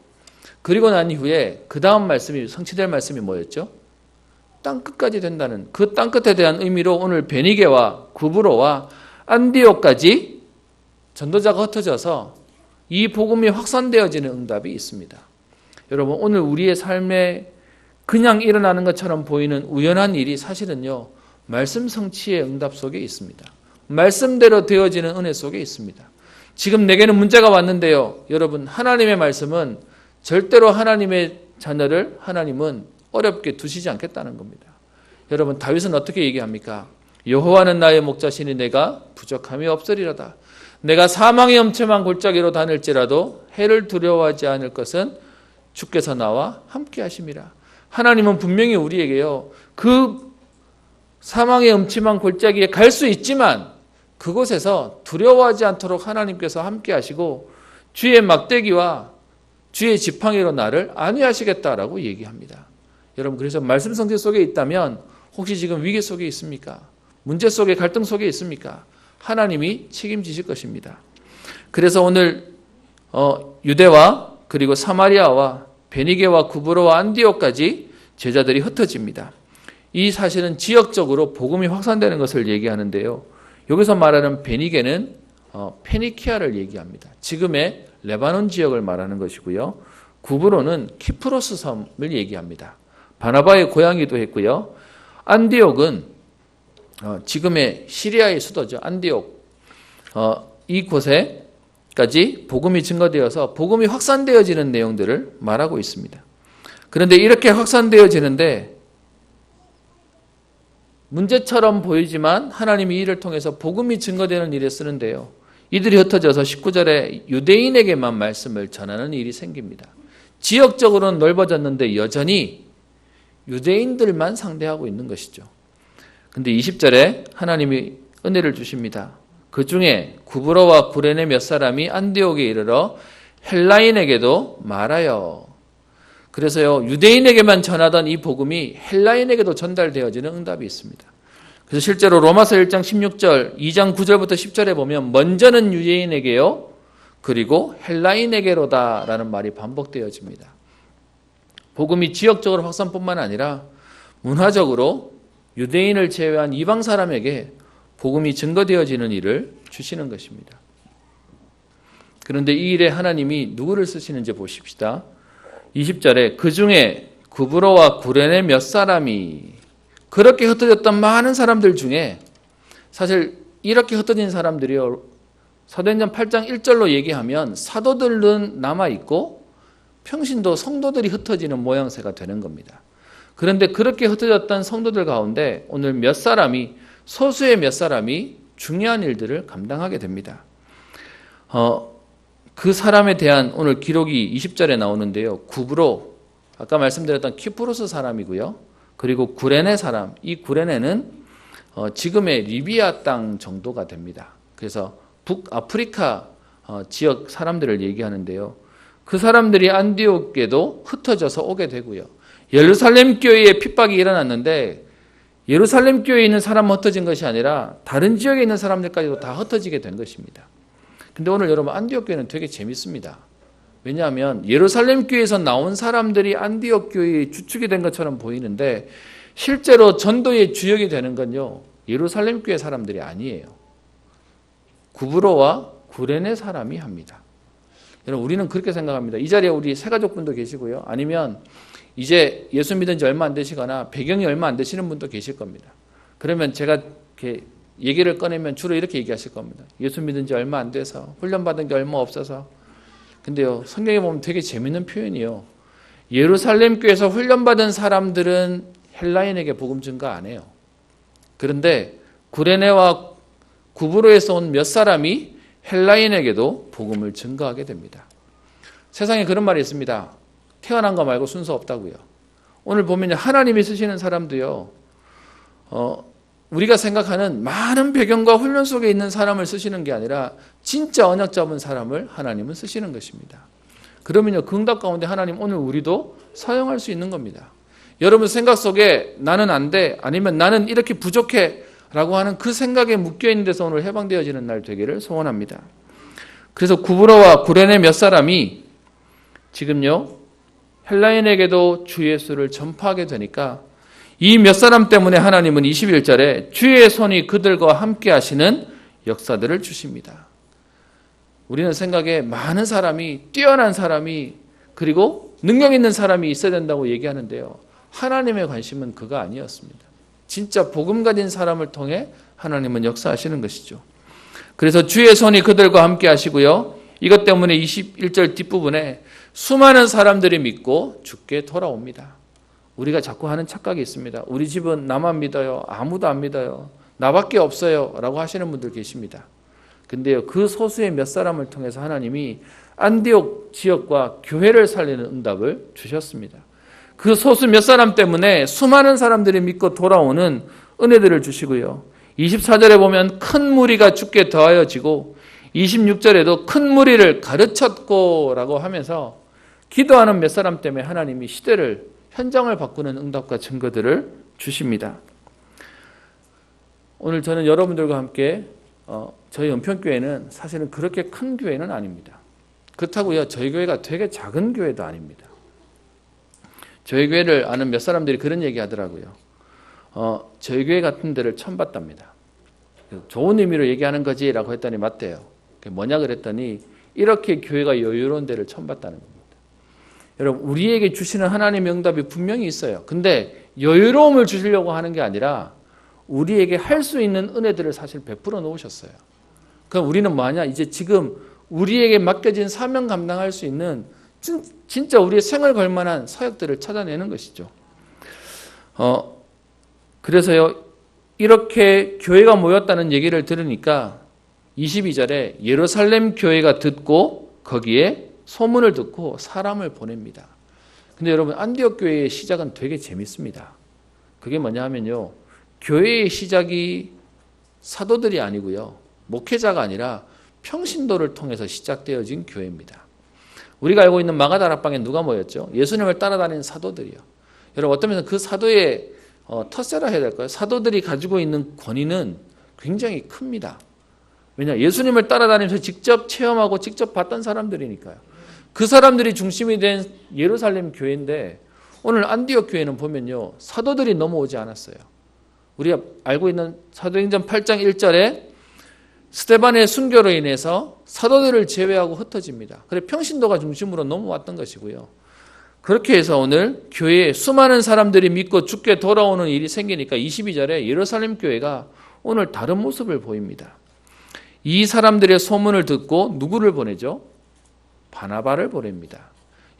그리고 난 이후에 그 다음 말씀이 성취될 말씀이 뭐였죠? 땅끝까지 된다는 그 땅끝에 대한 의미로 오늘 베니게와 구브로와 안디옥까지 전도자가 흩어져서 이 복음이 확산되어지는 응답이 있습니다. 여러분, 오늘 우리의 삶에 그냥 일어나는 것처럼 보이는 우연한 일이 사실은요, 말씀 성취의 응답 속에 있습니다. 말씀대로 되어지는 은혜 속에 있습니다. 지금 내게는 문제가 왔는데요, 여러분, 하나님의 말씀은 절대로 하나님의 자녀를 하나님은 어렵게 두시지 않겠다는 겁니다. 여러분, 다윗은 어떻게 얘기합니까? 여호와는 나의 목자시니 내가 부족함이 없으리로다. 내가 사망의 엄침한 골짜기로 다닐지라도 해를 두려워하지 않을 것은 주께서 나와 함께 하심이라. 하나님은 분명히 우리에게요, 그 사망의 엄침한 골짜기에 갈 수 있지만 그곳에서 두려워하지 않도록 하나님께서 함께 하시고 주의 막대기와 주의 지팡이로 나를 안위하시겠다라고 얘기합니다. 여러분, 그래서 말씀 성취 속에 있다면 혹시 지금 위기 속에 있습니까? 문제 속에, 갈등 속에 있습니까? 하나님이 책임지실 것입니다. 그래서 오늘 유대와 그리고 사마리아와 베니게와 구브로와 안디옥까지 제자들이 흩어집니다. 이 사실은 지역적으로 복음이 확산되는 것을 얘기하는데요. 여기서 말하는 베니게는 페니키아를 얘기합니다. 지금의 레바논 지역을 말하는 것이고요. 구브로는 키프로스 섬을 얘기합니다. 바나바의 고향이기도 했고요. 안디옥은 지금의 시리아의 수도죠. 안디옥. 이곳에까지 복음이 증거되어서 복음이 확산되어지는 내용들을 말하고 있습니다. 그런데 이렇게 확산되어지는데 문제처럼 보이지만 하나님이 이를 통해서 복음이 증거되는 일에 쓰는데요. 이들이 흩어져서 19절에 유대인에게만 말씀을 전하는 일이 생깁니다. 지역적으로는 넓어졌는데 여전히 유대인들만 상대하고 있는 것이죠. 근데 20절에 하나님이 은혜를 주십니다. 그 중에 구브로와 구레네 몇 사람이 안디옥에 이르러 헬라인에게도 말하여. 그래서요, 유대인에게만 전하던 이 복음이 헬라인에게도 전달되어지는 응답이 있습니다. 그래서 실제로 로마서 1장 16절, 2장 9절부터 10절에 보면 먼저는 유대인에게요, 그리고 헬라인에게로다라는 말이 반복되어집니다. 복음이 지역적으로 확산뿐만 아니라 문화적으로 유대인을 제외한 이방 사람에게 복음이 증거되어지는 일을 주시는 것입니다. 그런데 이 일에 하나님이 누구를 쓰시는지 보십시다. 20절에 그 중에 구브로와 구레네 몇 사람이, 그렇게 흩어졌던 많은 사람들 중에 사실 이렇게 흩어진 사람들이요, 사도행전 8장 1절로 얘기하면 사도들은 남아있고 평신도 성도들이 흩어지는 모양새가 되는 겁니다. 그런데 그렇게 흩어졌던 성도들 가운데 오늘 몇 사람이, 소수의 몇 사람이 중요한 일들을 감당하게 됩니다. 그 사람에 대한 오늘 기록이 20절에 나오는데요. 구브로, 아까 말씀드렸던 키프로스 사람이고요. 그리고 구레네 사람, 이 구레네는 지금의 리비아 땅 정도가 됩니다. 그래서 북아프리카 지역 사람들을 얘기하는데요. 그 사람들이 안디옥에도 흩어져서 오게 되고요. 예루살렘 교회에 핍박이 일어났는데 예루살렘 교회에 있는 사람만 흩어진 것이 아니라 다른 지역에 있는 사람들까지도 다 흩어지게 된 것입니다. 근데 오늘 여러분, 안디옥 교회는 되게 재밌습니다. 왜냐하면 예루살렘 교회에서 나온 사람들이 안디옥 교회의 주축이 된 것처럼 보이는데 실제로 전도의 주역이 되는 건요, 예루살렘 교회 사람들이 아니에요. 구브로와 구레네 사람이 합니다. 여러분, 우리는 그렇게 생각합니다. 이 자리에 우리 새가족분도 계시고요. 아니면 이제 예수 믿은 지 얼마 안 되시거나 배경이 얼마 안 되시는 분도 계실 겁니다. 그러면 제가 이렇게 얘기를 꺼내면 주로 이렇게 얘기하실 겁니다. 예수 믿은 지 얼마 안 돼서, 훈련받은 게 얼마 없어서. 근데요, 성경에 보면 되게 재밌는 표현이요. 예루살렘 교회에서 훈련받은 사람들은 헬라인에게 복음 증거 안 해요. 그런데 구레네와 구브로에서 온 몇 사람이 헬라인에게도 복음을 증거하게 됩니다. 세상에 그런 말이 있습니다. 태어난 거 말고 순서 없다고요. 오늘 보면 하나님이 쓰시는 사람도요, 우리가 생각하는 많은 배경과 훈련 속에 있는 사람을 쓰시는 게 아니라 진짜 언약 잡은 사람을 하나님은 쓰시는 것입니다. 그러면요, 그 응답 가운데 하나님 오늘 우리도 사용할 수 있는 겁니다. 여러분 생각 속에 나는 안 돼, 아니면 나는 이렇게 부족해 라고 하는 그 생각에 묶여있는 데서 오늘 해방되어지는 날 되기를 소원합니다. 그래서 구브로와 구레네 몇 사람이 지금요 헬라인에게도 주 예수를 전파하게 되니까 이 몇 사람 때문에 하나님은 21절에 주의 손이 그들과 함께 하시는 역사들을 주십니다. 우리는 생각에 많은 사람이, 뛰어난 사람이, 그리고 능력 있는 사람이 있어야 된다고 얘기하는데요, 하나님의 관심은 그가 아니었습니다. 진짜 복음 가진 사람을 통해 하나님은 역사하시는 것이죠. 그래서 주의 손이 그들과 함께 하시고요, 이것 때문에 21절 뒷부분에 수많은 사람들이 믿고 주께 돌아옵니다. 우리가 자꾸 하는 착각이 있습니다. 우리 집은 나만 믿어요, 아무도 안 믿어요, 나밖에 없어요 라고 하시는 분들 계십니다. 근데요, 그 소수의 몇 사람을 통해서 하나님이 안디옥 지역과 교회를 살리는 응답을 주셨습니다. 그 소수 몇 사람 때문에 수많은 사람들이 믿고 돌아오는 은혜들을 주시고요, 24절에 보면 큰 무리가 주께 더하여지고 26절에도 큰 무리를 가르쳤고 라고 하면서 기도하는 몇 사람 때문에 하나님이 시대를, 현장을 바꾸는 응답과 증거들을 주십니다. 오늘 저는 여러분들과 함께 저희 은평교회는 사실은 그렇게 큰 교회는 아닙니다. 그렇다고요, 저희 교회가 되게 작은 교회도 아닙니다. 저희 교회를 아는 몇 사람들이 그런 얘기 하더라고요. 저희 교회 같은 데를 처음 봤답니다. 좋은 의미로 얘기하는 거지 라고 했더니 맞대요. 그게 뭐냐 그랬더니 이렇게 교회가 여유로운 데를 처음 봤다는 겁니다. 여러분, 우리에게 주시는 하나님의 응답이 분명히 있어요. 근데 여유로움을 주시려고 하는 게 아니라 우리에게 할 수 있는 은혜들을 사실 베풀어 놓으셨어요. 그럼 우리는 뭐하냐? 이제 지금 우리에게 맡겨진 사명 감당할 수 있는 진짜 우리의 생을 걸 만한 사역들을 찾아내는 것이죠. 그래서요, 이렇게 교회가 모였다는 얘기를 들으니까 22절에 예루살렘 교회가 듣고 거기에 소문을 듣고 사람을 보냅니다. 근데 여러분, 안디옥 교회의 시작은 되게 재밌습니다. 그게 뭐냐 하면요, 교회의 시작이 사도들이 아니고요, 목회자가 아니라 평신도를 통해서 시작되어진 교회입니다. 우리가 알고 있는 마가다락방에 누가 모였죠? 예수님을 따라다니는 사도들이요. 여러분, 어떤 면에서 그 사도의 텃세라 해야 될까요? 사도들이 가지고 있는 권위는 굉장히 큽니다. 왜냐? 예수님을 따라다니면서 직접 체험하고 직접 봤던 사람들이니까요. 그 사람들이 중심이 된 예루살렘 교회인데 오늘 안디옥 교회는 보면요, 사도들이 넘어오지 않았어요. 우리가 알고 있는 사도행전 8장 1절에 스데반의 순교로 인해서 사도들을 제외하고 흩어집니다. 그래서 평신도가 중심으로 넘어왔던 것이고요. 그렇게 해서 오늘 교회에 수많은 사람들이 믿고 주께 돌아오는 일이 생기니까 22절에 예루살렘 교회가 오늘 다른 모습을 보입니다. 이 사람들의 소문을 듣고 누구를 보내죠? 바나바를 보냅니다.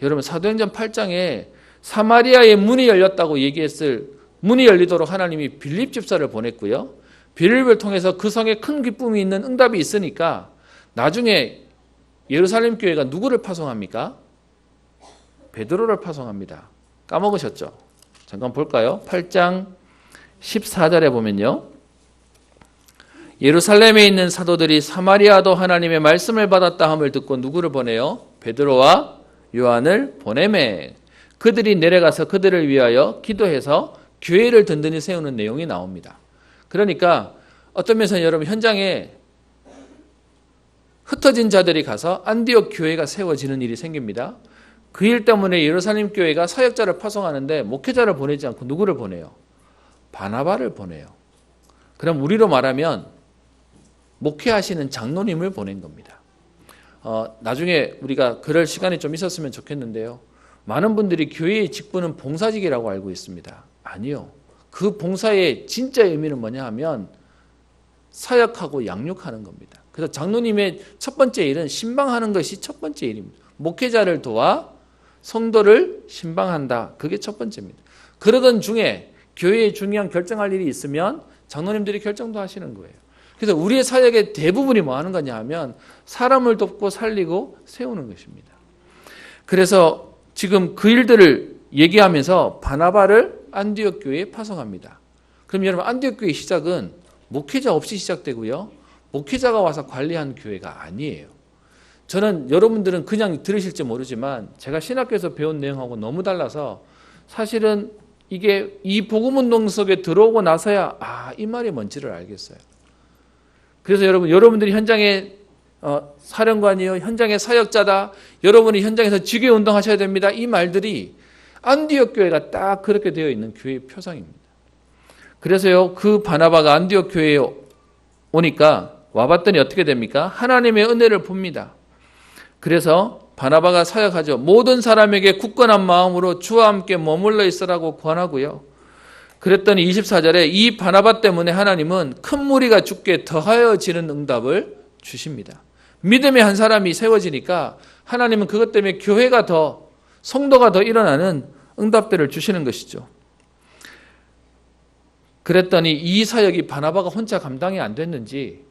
여러분, 사도행전 8장에 사마리아의 문이 열렸다고 얘기했을, 문이 열리도록 하나님이 빌립 집사를 보냈고요, 빌립을 통해서 그 성에 큰 기쁨이 있는 응답이 있으니까 나중에 예루살렘 교회가 누구를 파송합니까? 베드로를 파송합니다. 까먹으셨죠? 잠깐 볼까요? 8장 14절에 보면요, 예루살렘에 있는 사도들이 사마리아도 하나님의 말씀을 받았다 함을 듣고 누구를 보내요? 베드로와 요한을 보내매 그들이 내려가서 그들을 위하여 기도해서 교회를 든든히 세우는 내용이 나옵니다. 그러니까 어떤 면에서 여러분, 현장에 흩어진 자들이 가서 안디옥 교회가 세워지는 일이 생깁니다. 그 일 때문에 예루살렘 교회가 사역자를 파송하는데 목회자를 보내지 않고 누구를 보내요? 바나바를 보내요. 그럼 우리로 말하면 목회하시는 장로님을 보낸 겁니다. 나중에 우리가 그럴 시간이 좀 있었으면 좋겠는데요, 많은 분들이 교회의 직분은 봉사직이라고 알고 있습니다. 아니요. 그 봉사의 진짜 의미는 뭐냐 하면 사역하고 양육하는 겁니다. 그래서 장로님의 첫 번째 일은 신방하는 것이 첫 번째 일입니다. 목회자를 도와 성도를 신방한다. 그게 첫 번째입니다. 그러던 중에 교회에 중요한 결정할 일이 있으면 장로님들이 결정도 하시는 거예요. 그래서 우리의 사역의 대부분이 뭐 하는 거냐 하면 사람을 돕고 살리고 세우는 것입니다. 그래서 지금 그 일들을 얘기하면서 바나바를 안디옥 교회에 파송합니다. 그럼 여러분 안디옥 교회 시작은 목회자 없이 시작되고요. 목회자가 와서 관리한 교회가 아니에요. 저는 여러분들은 그냥 들으실지 모르지만 제가 신학교에서 배운 내용하고 너무 달라서 사실은 이게 이 복음운동 속에 들어오고 나서야 이 말이 뭔지를 알겠어요. 그래서 여러분들이 현장에 사령관이요, 현장의 사역자다, 여러분이 현장에서 지교회 운동하셔야 됩니다. 이 말들이 안디옥 교회가 딱 그렇게 되어 있는 교회의 표상입니다. 그래서요, 그 바나바가 안디옥 교회에 오니까 와봤더니 어떻게 됩니까? 하나님의 은혜를 봅니다. 그래서 바나바가 사역하죠. 모든 사람에게 굳건한 마음으로 주와 함께 머물러 있으라고 권하고요. 그랬더니 24절에 이 바나바 때문에 하나님은 큰 무리가 죽게 더하여지는 응답을 주십니다. 믿음의 한 사람이 세워지니까 하나님은 그것 때문에 교회가 더, 성도가 더 일어나는 응답들을 주시는 것이죠. 그랬더니 이 사역이 바나바가 혼자 감당이 안 됐는지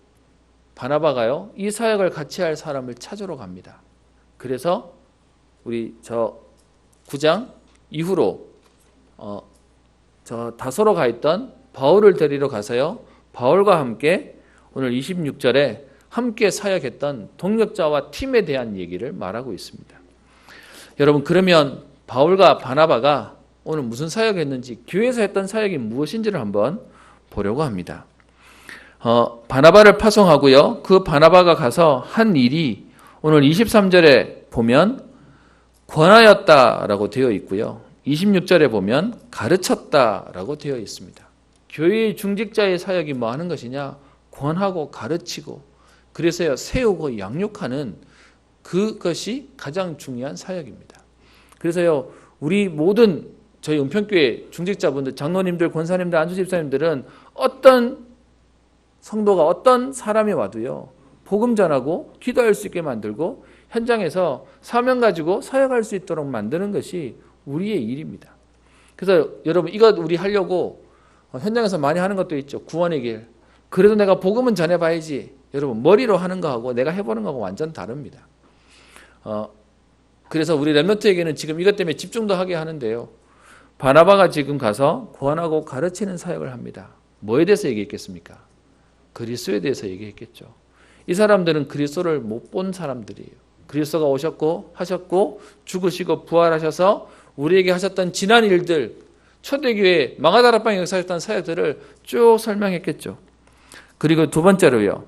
바나바가요, 이 사역을 같이 할 사람을 찾으러 갑니다. 그래서 우리 저 9장 이후로 저 다소로 가 있던 바울을 데리러 가서요, 바울과 함께 오늘 26절에 함께 사역했던 동역자와 팀에 대한 얘기를 말하고 있습니다. 여러분, 그러면 바울과 바나바가 오늘 무슨 사역했는지, 교회에서 했던 사역이 무엇인지를 한번 보려고 합니다. 바나바를 파송하고요, 그 바나바가 가서 한 일이 오늘 23절에 보면 권하였다라고 되어 있고요, 26절에 보면 가르쳤다라고 되어 있습니다. 교회의 중직자의 사역이 뭐 하는 것이냐? 권하고 가르치고, 그래서요, 세우고 양육하는 그것이 가장 중요한 사역입니다. 그래서요, 우리 모든 저희 은평교회 중직자분들, 장로님들, 권사님들, 안수집사님들은 어떤 성도가, 어떤 사람이 와도요, 복음 전하고 기도할 수 있게 만들고 현장에서 사명 가지고 사역할 수 있도록 만드는 것이 우리의 일입니다. 그래서 여러분, 이거 우리 하려고 현장에서 많이 하는 것도 있죠. 구원의 길. 그래도 내가 복음은 전해봐야지. 여러분, 머리로 하는 거하고 내가 해보는 거하고 완전 다릅니다. 그래서 우리 렘넌트에게는 지금 이것 때문에 집중도 하게 하는데요, 바나바가 지금 가서 권하고 가르치는 사역을 합니다. 뭐에 대해서 얘기했겠습니까? 그리스도에 대해서 얘기했겠죠. 이 사람들은 그리스도를 못 본 사람들이에요. 그리스도가 오셨고 하셨고 죽으시고 부활하셔서 우리에게 하셨던 지난 일들, 초대교회 마가다락방에 역사했던 사역들을 쭉 설명했겠죠. 그리고 두 번째로요,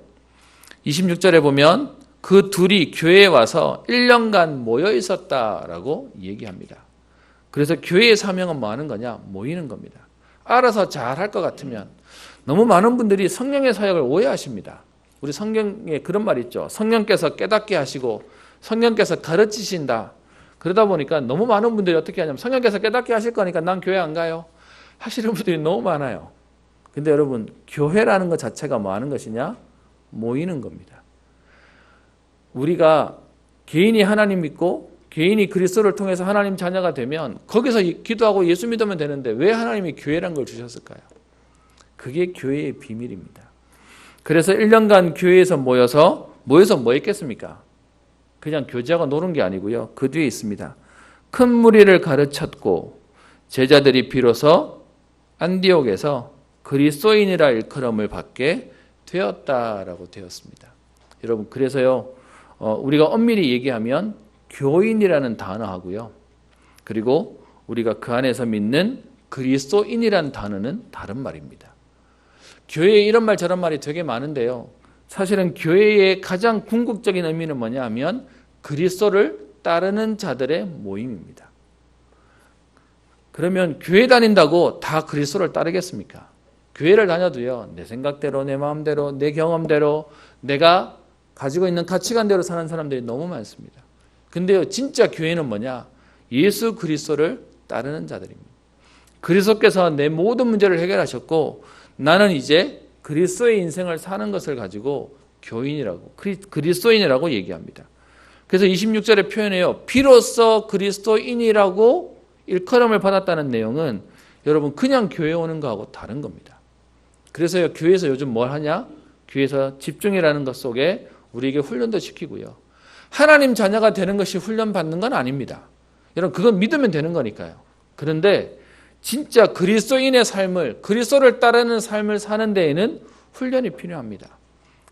26절에 보면 그 둘이 교회에 와서 1년간 모여 있었다라고 얘기합니다. 그래서 교회의 사명은 뭐 하는 거냐? 모이는 겁니다. 알아서 잘 할 것 같으면, 너무 많은 분들이 성령의 사역을 오해하십니다. 우리 성경에 그런 말 있죠. 성령께서 깨닫게 하시고 성령께서 가르치신다. 그러다 보니까 너무 많은 분들이 어떻게 하냐면, 성령께서 깨닫게 하실 거니까 난 교회 안 가요 하시는 분들이 너무 많아요. 근데 여러분, 교회라는 것 자체가 뭐 하는 것이냐? 모이는 겁니다. 우리가 개인이 하나님 믿고 개인이 그리스도를 통해서 하나님 자녀가 되면 거기서 기도하고 예수 믿으면 되는데 왜 하나님이 교회란 걸 주셨을까요? 그게 교회의 비밀입니다. 그래서 1년간 교회에서 모여서 뭐 했겠습니까? 그냥 교제하고 노는 게 아니고요, 그 뒤에 있습니다. 큰 무리를 가르쳤고 제자들이 비로소 안디옥에서 그리스도인이라 일컬음을 받게 되었다라고 되었습니다. 여러분, 그래서요, 우리가 엄밀히 얘기하면 교인이라는 단어하고요, 그리고 우리가 그 안에서 믿는 그리스도인이라는 단어는 다른 말입니다. 교회에 이런 말 저런 말이 되게 많은데요, 사실은 교회의 가장 궁극적인 의미는 뭐냐 하면 그리스도를 따르는 자들의 모임입니다. 그러면 교회 다닌다고 다 그리스도를 따르겠습니까? 교회를 다녀도요, 내 생각대로, 내 마음대로, 내 경험대로, 내가 가지고 있는 가치관대로 사는 사람들이 너무 많습니다. 근데요, 진짜 교회는 뭐냐? 예수 그리스도를 따르는 자들입니다. 그리스도께서 내 모든 문제를 해결하셨고 나는 이제 그리스도의 인생을 사는 것을 가지고 교인이라고, 그리스도인이라고 얘기합니다. 그래서 26절에 표현해요. 비로소 그리스도인이라고 일컬음을 받았다는 내용은 여러분, 그냥 교회 오는 거하고 다른 겁니다. 그래서요, 교회에서 요즘 뭘 하냐? 교회에서 집중이라는 것 속에 우리에게 훈련도 시키고요, 하나님 자녀가 되는 것이 훈련받는 건 아닙니다. 여러분, 그건 믿으면 되는 거니까요. 그런데 진짜 그리스도인의 삶을, 그리스도를 따르는 삶을 사는 데에는 훈련이 필요합니다.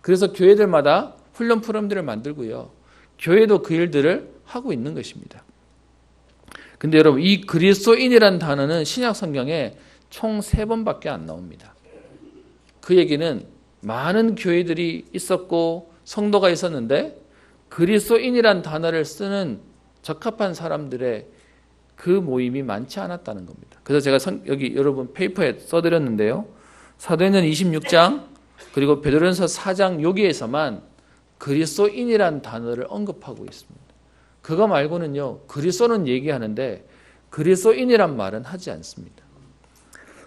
그래서 교회들마다 훈련 프로그램들을 만들고요. 교회도 그 일들을 하고 있는 것입니다. 근데 여러분, 이 그리스도인이란 단어는 신약 성경에 총 3번밖에 안 나옵니다. 그 얘기는 많은 교회들이 있었고 성도가 있었는데 그리스도인이란 단어를 쓰는 적합한 사람들의 그 모임이 많지 않았다는 겁니다. 그래서 제가 여기 여러분 페이퍼에 써드렸는데요. 사도행전 26장 그리고 베드로전서 4장 여기에서만 그리스도인이란 단어를 언급하고 있습니다. 그거 말고는요. 그리스도는 얘기하는데 그리스도인이란 말은 하지 않습니다.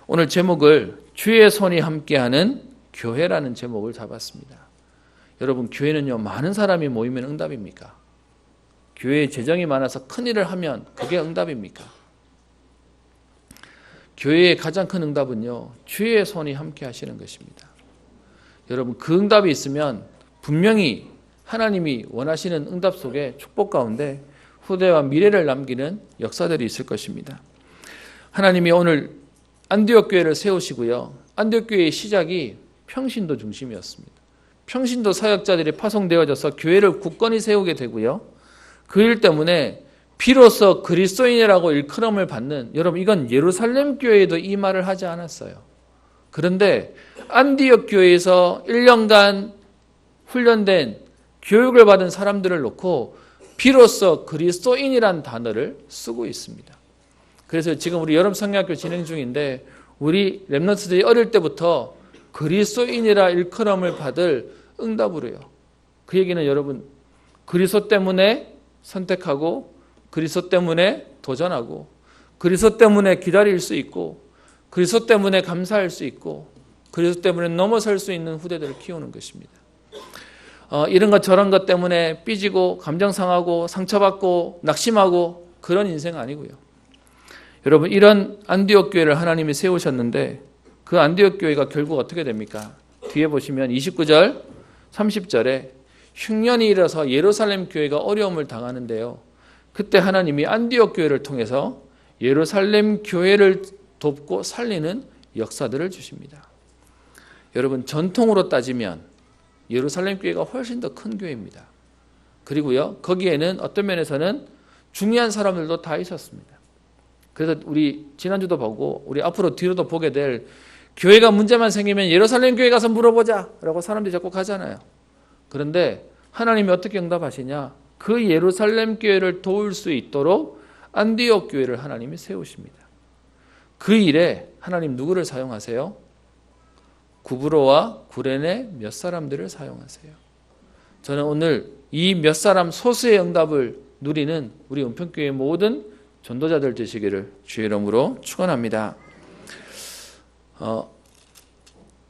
오늘 제목을 주의 손이 함께하는 교회라는 제목을 잡았습니다. 여러분, 교회는요, 많은 사람이 모이면 응답입니까? 교회에 재정이 많아서 큰일을 하면 그게 응답입니까? 교회의 가장 큰 응답은요, 주의 손이 함께 하시는 것입니다. 여러분, 그 응답이 있으면 분명히 하나님이 원하시는 응답 속에 축복 가운데 후대와 미래를 남기는 역사들이 있을 것입니다. 하나님이 오늘 안디옥 교회를 세우시고요. 안디옥 교회의 시작이 평신도 중심이었습니다. 평신도 사역자들이 파송되어져서 교회를 굳건히 세우게 되고요. 그 일 때문에 비로소 그리스도인이라고 일컬음을 받는, 여러분 이건 예루살렘 교회에도 이 말을 하지 않았어요. 그런데 안디옥 교회에서 1년간 훈련된 교육을 받은 사람들을 놓고 비로소 그리스도인이란 단어를 쓰고 있습니다. 그래서 지금 우리 여름 성경학교 진행 중인데 우리 렘넌트들이 어릴 때부터 그리스도인이라 일컬음을 받을 응답으로요. 그 얘기는 여러분 그리스도 때문에 선택하고 그리스도 때문에 도전하고 그리스도 때문에 기다릴 수 있고 그리스도 때문에 감사할 수 있고 그리스도 때문에 넘어설 수 있는 후대들을 키우는 것입니다. 이런 것 저런 것 때문에 삐지고 감정 상하고 상처받고 낙심하고 그런 인생 아니고요. 여러분 이런 안디옥 교회를 하나님이 세우셨는데 그 안디옥 교회가 결국 어떻게 됩니까? 뒤에 보시면 29절 30절에 흉년이 일어서 예루살렘 교회가 어려움을 당하는데요. 그때 하나님이 안디옥 교회를 통해서 예루살렘 교회를 돕고 살리는 역사들을 주십니다. 여러분 전통으로 따지면 예루살렘 교회가 훨씬 더 큰 교회입니다. 그리고요 거기에는 어떤 면에서는 중요한 사람들도 다 있었습니다. 그래서 우리 지난주도 보고 우리 앞으로 뒤로도 보게 될 교회가 문제만 생기면 예루살렘 교회 가서 물어보자 라고 사람들이 자꾸 가잖아요. 그런데 하나님이 어떻게 응답하시냐? 그 예루살렘 교회를 도울 수 있도록 안디옥 교회를 하나님이 세우십니다. 그 일에 하나님 누구를 사용하세요? 구브로와 구레네 몇 사람들을 사용하세요. 저는 오늘 이 몇 사람 소수의 응답을 누리는 우리 은평교회 모든 전도자들 되시기를 주의 이름으로 축원합니다.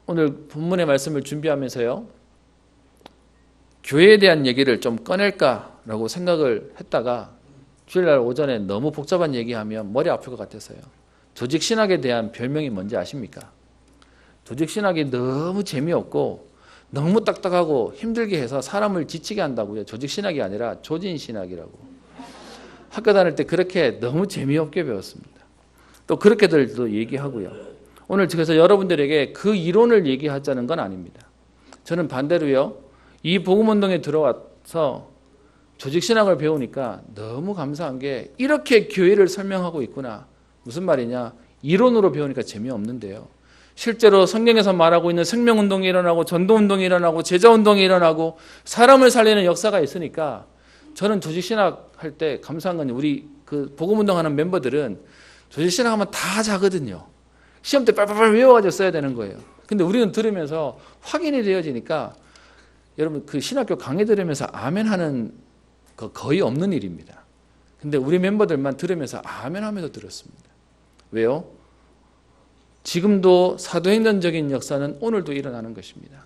오늘 본문의 말씀을 준비하면서요. 교회에 대한 얘기를 좀 꺼낼까라고 생각을 했다가 주일날 오전에 너무 복잡한 얘기하면 머리 아플 것 같아서요. 조직신학에 대한 별명이 뭔지 아십니까? 조직신학이 너무 재미없고 너무 딱딱하고 힘들게 해서 사람을 지치게 한다고요. 조직신학이 아니라 조진신학이라고. 학교 다닐 때 그렇게 너무 재미없게 배웠습니다. 또 그렇게들도 얘기하고요. 오늘 그래서 여러분들에게 그 이론을 얘기하자는 건 아닙니다. 저는 반대로요. 이 복음운동에 들어와서 조직신학을 배우니까 너무 감사한 게 이렇게 교회를 설명하고 있구나. 무슨 말이냐. 이론으로 배우니까 재미없는데요. 실제로 성경에서 말하고 있는 생명운동이 일어나고 전도운동이 일어나고 제자운동이 일어나고 사람을 살리는 역사가 있으니까 저는 조직신학 할 때 감사한 건 우리 그 복음운동하는 멤버들은 조직신학 하면 다 자거든요. 시험 때 빨빨빨 외워가지고 써야 되는 거예요. 근데 우리는 들으면서 확인이 되어지니까 여러분 그 신학교 강의 들으면서 아멘 하는 거 거의 없는 일입니다. 근데 우리 멤버들만 들으면서 아멘 하면서 들었습니다. 왜요? 지금도 사도행전적인 역사는 오늘도 일어나는 것입니다.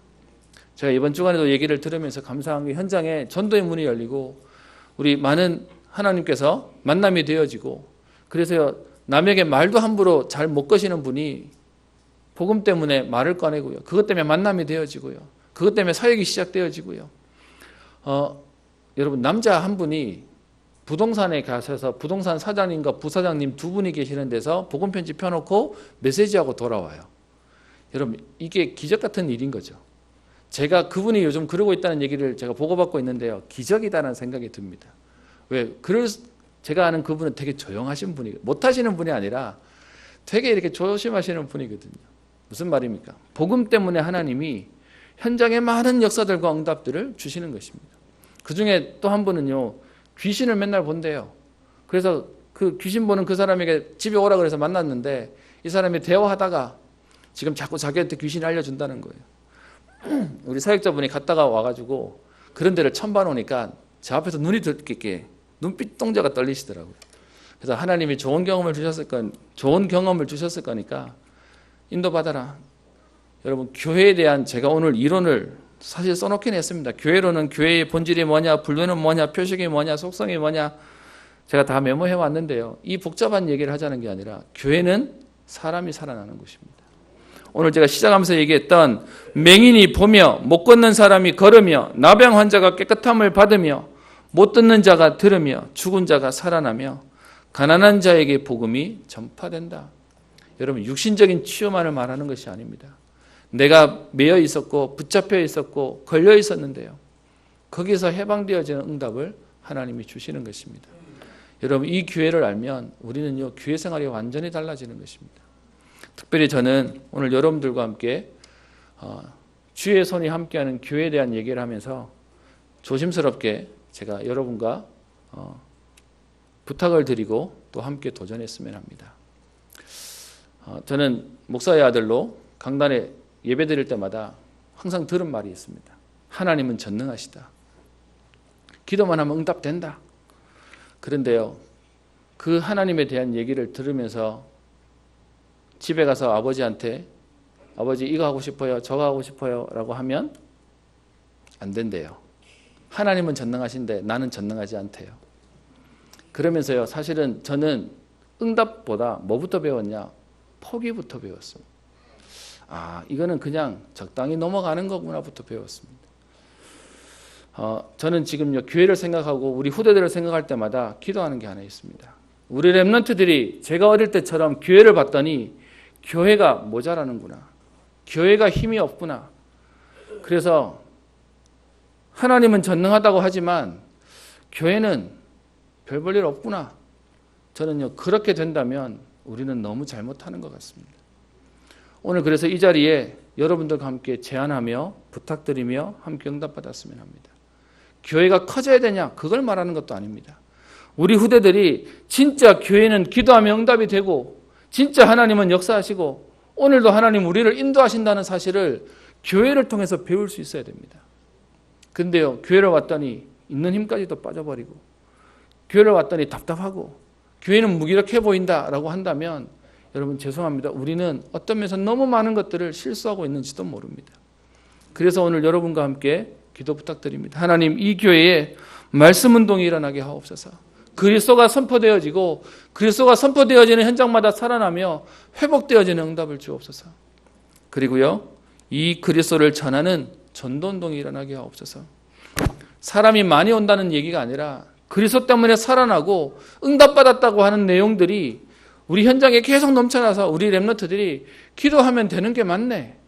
제가 이번 주간에도 얘기를 들으면서 감사한 게 현장에 전도의 문이 열리고 우리 많은 하나님께서 만남이 되어지고 그래서 남에게 말도 함부로 잘 못 거시는 분이 복음 때문에 말을 꺼내고요. 그것 때문에 만남이 되어지고요. 그것 때문에 사역이 시작되어지고요. 여러분 남자 한 분이 부동산에 가셔서 부동산 사장님과 부사장님 두 분이 계시는 데서 복음 편지 펴놓고 메시지하고 돌아와요. 여러분 이게 기적 같은 일인 거죠. 제가 그분이 요즘 그러고 있다는 얘기를 제가 보고받고 있는데요. 기적이다라는 생각이 듭니다. 왜? 제가 아는 그분은 되게 조용하신 분이, 못하시는 분이 아니라 되게 이렇게 조심하시는 분이거든요. 무슨 말입니까? 복음 때문에 하나님이 현장에 많은 역사들과 응답들을 주시는 것입니다. 그 중에 또 한 분은요, 귀신을 맨날 본대요. 그래서 그 귀신 보는 그 사람에게 집에 오라 그래서 만났는데 이 사람이 대화하다가 지금 자꾸 자기한테 귀신이 알려준다는 거예요. 우리 사역자분이 갔다가 와가지고 그런 데를 처음 봐놓으니까 제 앞에서 눈이 들게 눈빛 동자가 떨리시더라고요. 그래서 하나님이 좋은 경험을 주셨을 거니까 인도받아라. 여러분 교회에 대한 제가 오늘 이론을 사실 써놓긴 했습니다. 교회로는 교회의 본질이 뭐냐, 분류는 뭐냐, 표식이 뭐냐, 속성이 뭐냐 제가 다 메모해 왔는데요. 이 복잡한 얘기를 하자는 게 아니라 교회는 사람이 살아나는 곳입니다. 오늘 제가 시작하면서 얘기했던 맹인이 보며 못 걷는 사람이 걸으며 나병 환자가 깨끗함을 받으며 못 듣는 자가 들으며 죽은 자가 살아나며 가난한 자에게 복음이 전파된다. 여러분 육신적인 치유만을 말하는 것이 아닙니다. 내가 매여 있었고 붙잡혀 있었고 걸려 있었는데요. 거기서 해방되어지는 응답을 하나님이 주시는 것입니다. 여러분 이 교회를 알면 우리는요 교회 생활이 완전히 달라지는 것입니다. 특별히 저는 오늘 여러분들과 함께 주의 손이 함께하는 교회에 대한 얘기를 하면서 조심스럽게 제가 여러분과 부탁을 드리고 또 함께 도전했으면 합니다. 저는 목사의 아들로 강단에 예배 드릴 때마다 항상 들은 말이 있습니다. 하나님은 전능하시다. 기도만 하면 응답된다. 그런데요, 그 하나님에 대한 얘기를 들으면서 집에 가서 아버지한테 아버지 이거 하고 싶어요, 저거 하고 싶어요 라고 하면 안 된대요. 하나님은 전능하신데 나는 전능하지 않대요. 그러면서요, 사실은 저는 응답보다 뭐부터 배웠냐? 포기부터 배웠습니다. 이거는 그냥 적당히 넘어가는 거구나부터 배웠습니다. 저는 지금요 교회를 생각하고 우리 후대들을 생각할 때마다 기도하는 게 하나 있습니다. 우리 렘넌트들이 제가 어릴 때처럼 교회를 봤더니 교회가 모자라는구나. 교회가 힘이 없구나. 그래서 하나님은 전능하다고 하지만 교회는 별 볼 일 없구나. 저는요 그렇게 된다면 우리는 너무 잘못하는 것 같습니다. 오늘 그래서 이 자리에 여러분들과 함께 제안하며 부탁드리며 함께 응답받았으면 합니다. 교회가 커져야 되냐? 그걸 말하는 것도 아닙니다. 우리 후대들이 진짜 교회는 기도하며 응답이 되고 진짜 하나님은 역사하시고 오늘도 하나님 우리를 인도하신다는 사실을 교회를 통해서 배울 수 있어야 됩니다. 근데요 교회를 왔더니 있는 힘까지도 빠져버리고 교회를 왔더니 답답하고 교회는 무기력해 보인다라고 한다면 여러분 죄송합니다. 우리는 어떤 면에서 너무 많은 것들을 실수하고 있는지도 모릅니다. 그래서 오늘 여러분과 함께 기도 부탁드립니다. 하나님 이 교회에 말씀 운동이 일어나게 하옵소서. 그리스도가 선포되어지고 그리스도가 선포되어지는 현장마다 살아나며 회복되어지는 응답을 주옵소서. 그리고요 이 그리스도를 전하는 전도운동이 일어나게 하옵소서. 사람이 많이 온다는 얘기가 아니라 그리스도 때문에 살아나고 응답받았다고 하는 내용들이 우리 현장에 계속 넘쳐나서 우리 렘넌트들이 기도하면 되는 게 맞네,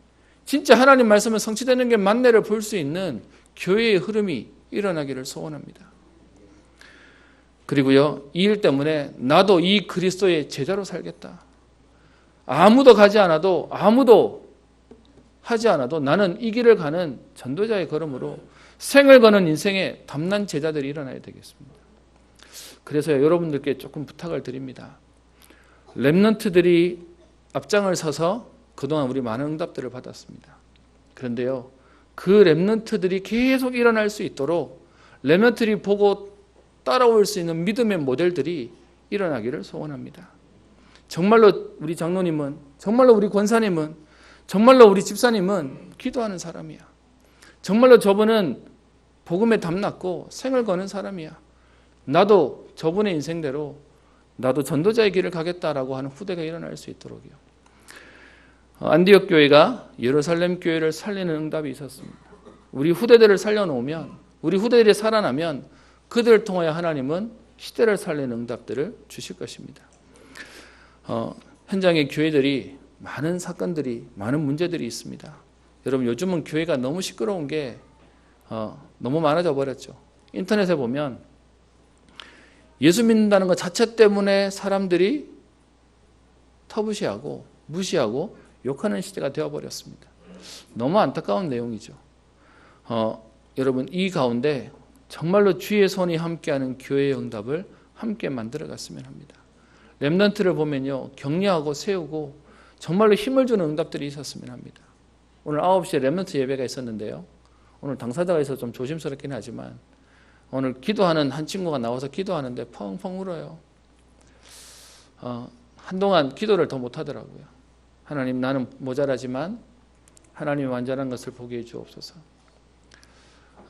진짜 하나님 말씀은 성취되는 게 맞네를 볼 수 있는 교회의 흐름이 일어나기를 소원합니다. 그리고요 이 일 때문에 나도 이 그리스도의 제자로 살겠다. 아무도 가지 않아도 아무도 하지 않아도 나는 이 길을 가는 전도자의 걸음으로 생을 거는 인생의 담난 제자들이 일어나야 되겠습니다. 그래서 여러분들께 조금 부탁을 드립니다. 렘넌트들이 앞장을 서서 그동안 우리 많은 응답들을 받았습니다. 그런데요 그 렘넌트들이 계속 일어날 수 있도록 렘넌트들이 보고 따라올 수 있는 믿음의 모델들이 일어나기를 소원합니다. 정말로 우리 장로님은, 정말로 우리 권사님은, 정말로 우리 집사님은 기도하는 사람이야. 정말로 저분은 복음에 담났고 생을 거는 사람이야. 나도 저분의 인생대로 나도 전도자의 길을 가겠다라고 하는 후대가 일어날 수 있도록요. 안디옥 교회가 예루살렘 교회를 살리는 응답이 있었습니다. 우리 후대들을 살려놓으면, 우리 후대들이 살아나면 그들을 통하여 하나님은 시대를 살리는 응답들을 주실 것입니다. 현장의 교회들이 많은 사건들이, 많은 문제들이 있습니다. 여러분, 요즘은 교회가 너무 시끄러운 게 너무 많아져 버렸죠. 인터넷에 보면 예수 믿는다는 것 자체 때문에 사람들이 터부시하고 무시하고 욕하는 시대가 되어버렸습니다. 너무 안타까운 내용이죠. 여러분, 이 가운데 정말로 주의 손이 함께하는 교회의 응답을 함께 만들어갔으면 합니다. 렘넌트를 보면요, 격려하고 세우고 정말로 힘을 주는 응답들이 있었으면 합니다. 오늘 9시에 렘넌트 예배가 있었는데요, 오늘 당사자가 있어서 좀 조심스럽긴 하지만 오늘 기도하는 한 친구가 나와서 기도하는데 펑펑 울어요. 한동안 기도를 더 못하더라고요. 하나님, 나는 모자라지만 하나님이 완전한 것을 보게 해 주옵소서.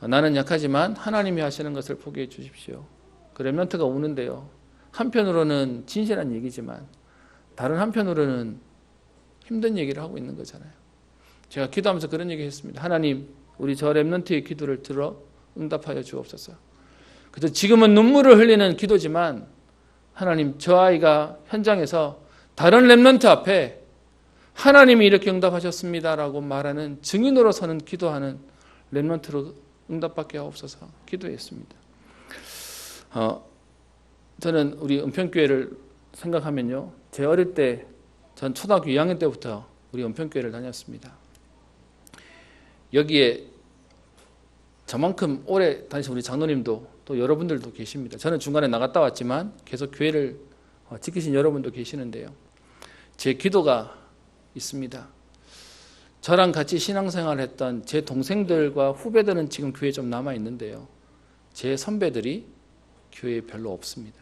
나는 약하지만 하나님이 하시는 것을 보게 해 주십시오. 그 렘넌트가 우는데요, 한편으로는 진실한 얘기지만 다른 한편으로는 힘든 얘기를 하고 있는 거잖아요. 제가 기도하면서 그런 얘기 했습니다. 하나님, 우리 저 렘넌트의 기도를 들어 응답하여 주옵소서. 그래서 지금은 눈물을 흘리는 기도지만 하나님, 저 아이가 현장에서 다른 렘넌트 앞에 하나님이 이렇게 응답하셨습니다라고 말하는 증인으로 서는 기도하는 렘넌트로 응답받게 하옵소서 기도했습니다. 저는 우리 은평교회를 생각하면요, 제 어릴 때, 전 초등학교 2학년 때부터 우리 은평교회를 다녔습니다. 여기에 저만큼 오래 다니신 우리 장로님도 또 여러분들도 계십니다. 저는 중간에 나갔다 왔지만 계속 교회를 지키신 여러분도 계시는데요, 제 기도가 있습니다. 저랑 같이 신앙생활을 했던 제 동생들과 후배들은 지금 교회에 좀 남아있는데요, 제 선배들이 교회에 별로 없습니다.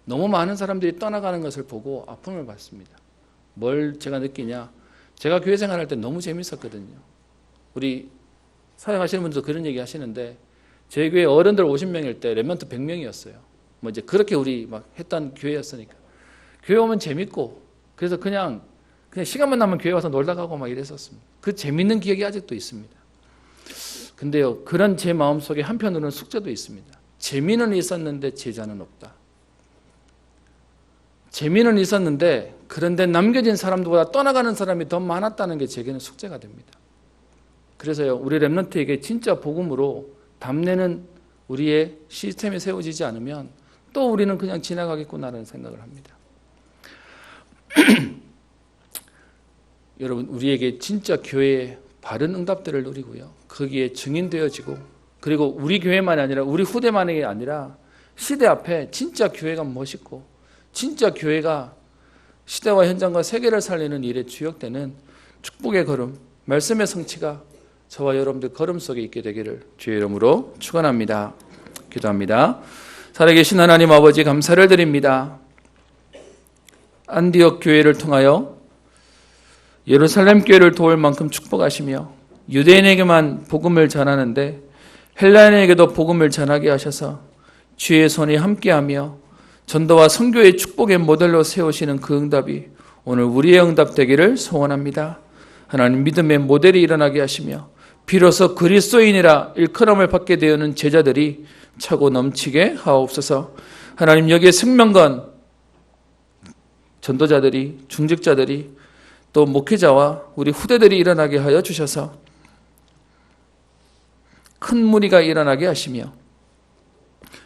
너무 많은 사람들이 떠나가는 것을 보고 아픔을 받습니다. 뭘 제가 느끼냐, 제가 교회 생활할 때 너무 재밌었거든요. 우리 사역하시는 분들도 그런 얘기 하시는데, 제 교회 어른들 50명일 때 렘넌트 100명이었어요. 뭐 이제 그렇게 우리 막 했던 교회였으니까. 교회 오면 재밌고, 그래서 그냥 시간만 나면 교회 와서 놀다 가고 막 이랬었습니다. 그 재밌는 기억이 아직도 있습니다. 근데요, 그런 제 마음속에 한편으로는 숙제도 있습니다. 재미는 있었는데 제자는 없다. 재미는 있었는데 그런데 남겨진 사람들보다 떠나가는 사람이 더 많았다는 게 제게는 숙제가 됩니다. 그래서요, 우리 렘넌트에게 진짜 복음으로 답내는 우리의 시스템이 세워지지 않으면 또 우리는 그냥 지나가겠구나라는 생각을 합니다. 여러분, 우리에게 진짜 교회의 바른 응답들을 누리고요, 거기에 증인되어지고, 그리고 우리 교회만이 아니라 우리 후대만이 아니라 시대 앞에 진짜 교회가 멋있고 진짜 교회가 시대와 현장과 세계를 살리는 일에 주역되는 축복의 걸음, 말씀의 성취가 저와 여러분들 걸음 속에 있게 되기를 주의 이름으로 축원합니다. 기도합니다. 살아계신 하나님 아버지, 감사를 드립니다. 안디옥 교회를 통하여 예루살렘 교회를 도울 만큼 축복하시며 유대인에게만 복음을 전하는데 헬라인에게도 복음을 전하게 하셔서 주의 손이 함께하며 전도와 선교의 축복의 모델로 세우시는 그 응답이 오늘 우리의 응답 되기를 소원합니다. 하나님, 믿음의 모델이 일어나게 하시며 비로소 그리스도인이라 일컬음을 받게 되는 제자들이 차고 넘치게 하옵소서. 하나님, 여기에 생명건 전도자들이, 중직자들이, 또 목회자와 우리 후대들이 일어나게 하여 주셔서 큰 무리가 일어나게 하시며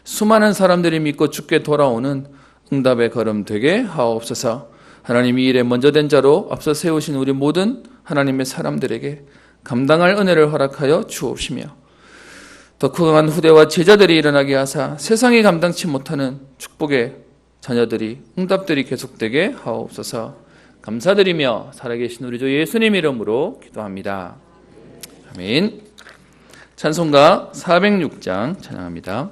수많은 사람들이 믿고 주께 돌아오는 응답의 걸음 되게 하옵소서. 하나님, 이 일에 먼저 된 자로 앞서 세우신 우리 모든 하나님의 사람들에게 감당할 은혜를 허락하여 주옵시며 더 강한 후대와 제자들이 일어나게 하사 세상이 감당치 못하는 축복의 자녀들이, 응답들이 계속되게 하옵소서. 감사드리며 살아계신 우리 주 예수님 이름으로 기도합니다. 아멘. 찬송가 406장 찬양합니다.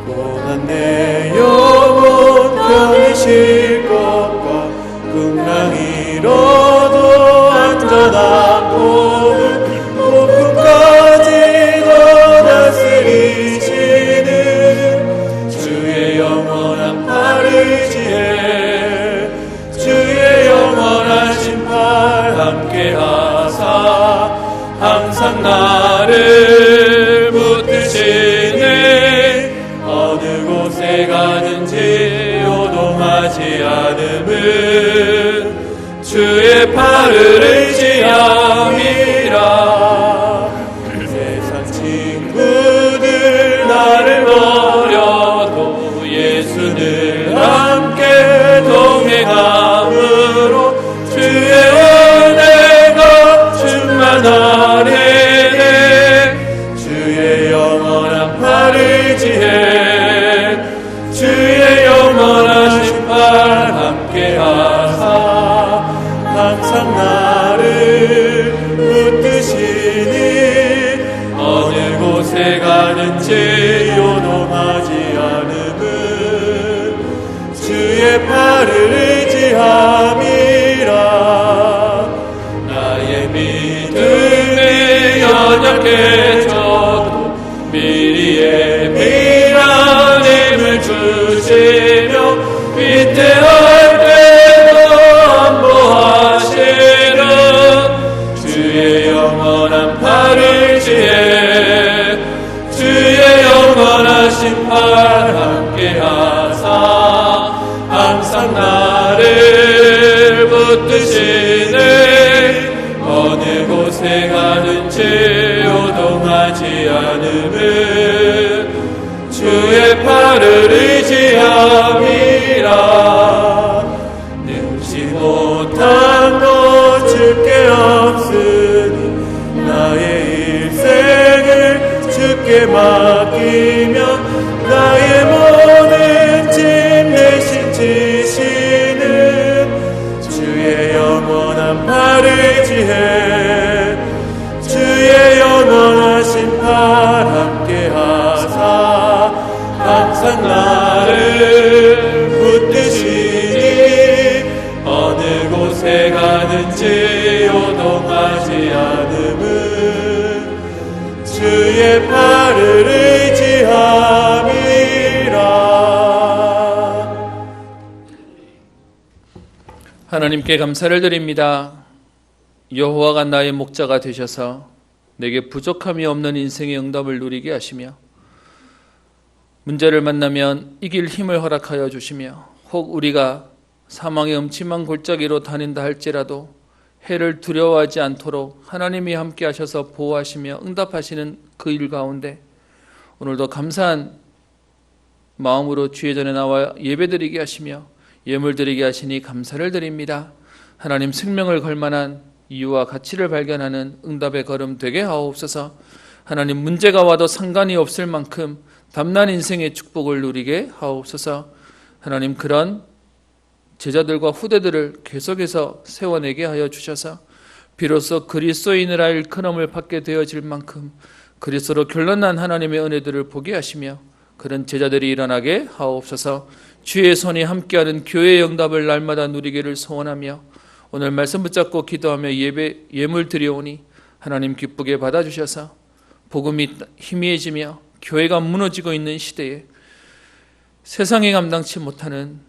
고난 내 영혼 편히 쉴 것과 풍랑 이뤄도 안전한 복음, 복음까지도 다스리시는 주의 영원한 팔의지에 항상 나를 붙드시네. 어느 곳에 가든지 요동하지 않음은 주의 팔을 의지함이라. 세상 친구들 나를 버려도 예수는 함께 동행함으로 주의 은혜가 충만하네. 주의 영원한 팔을 지해 주의 영원하신 팔 함께하사 항상 나를 붙드시니 어느 곳에 가든지 요동하지 않음은 주의 팔을 의지함이라. 나의 믿음이 연약해져도 미리 예비한 힘을 주시며 위태할 때도 안보하시는 주의 영원한 팔을 지해 주의 영원하신 팔 함께하사 항상 나를 붙드시네. 어느 곳에 가든지 요동하지 않음은 주의 팔을 의지함이라. 능치 못한 것 주께 없으니 나의 일생을 주께 맡기며 나의 모든 짐 대신 지시는 주의 영원한 팔을 지해 주의 영원하신 팔 함께하사 항상 나를 붙드시니 어느 곳에 가든지 요동하지 않음은 주의 팔을 의지함이라. 하나님께 감사를 드립니다. 여호와가 나의 목자가 되셔서 내게 부족함이 없는 인생의 응답을 누리게 하시며 문제를 만나면 이길 힘을 허락하여 주시며 혹 우리가 사망의 음침한 골짜기로 다닌다 할지라도 해를 두려워하지 않도록 하나님이 함께 하셔서 보호하시며 응답하시는 그 일 가운데 오늘도 감사한 마음으로 주의 전에 나와 예배드리게 하시며 예물드리게 하시니 감사를 드립니다. 하나님 생명을 걸만한 이유와 가치를 발견하는 응답의 걸음 되게 하옵소서. 하나님 문제가 와도 상관이 없을 만큼 담난 인생의 축복을 누리게 하옵소서. 하나님 그런 제자들과 후대들을 계속해서 세워내게 하여 주셔서 비로소 그리스도인이라 일컬음을 받게 되어질 만큼 그리스도로 결론난 하나님의 은혜들을 보게 하시며 그런 제자들이 일어나게 하옵소서. 주의 손이 함께하는 교회의 응답을 날마다 누리기를 소원하며 오늘 말씀 붙잡고 기도하며 예물 드려오니 하나님 기쁘게 받아주셔서 복음이 희미해지며 교회가 무너지고 있는 시대에 세상에 감당치 못하는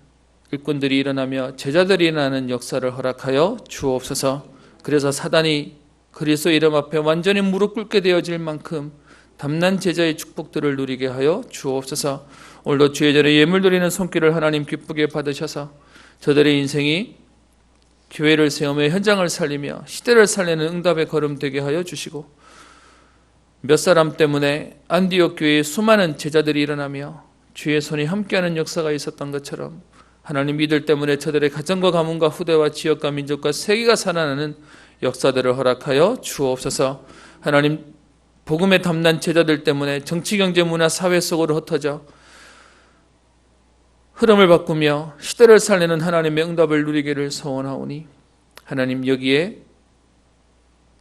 일꾼들이 일어나며 제자들이 일어나는 역사를 허락하여 주옵소서. 그래서 사단이 그리스도 이름 앞에 완전히 무릎 꿇게 되어질 만큼 담난 제자의 축복들을 누리게 하여 주옵소서. 오늘도 주의 전에 예물 드리는 손길을 하나님 기쁘게 받으셔서 저들의 인생이 교회를 세우며 현장을 살리며 시대를 살리는 응답의 걸음 되게 하여 주시고 몇 사람 때문에 안디옥 교회에 수많은 제자들이 일어나며 주의 손이 함께하는 역사가 있었던 것처럼 하나님 이들 때문에 저들의 가정과 가문과 후대와 지역과 민족과 세계가 살아나는 역사들을 허락하여 주옵소서. 하나님 복음에 담난 제자들 때문에 정치, 경제, 문화, 사회 속으로 흩어져 흐름을 바꾸며 시대를 살리는 하나님의 응답을 누리기를 소원하오니 하나님 여기에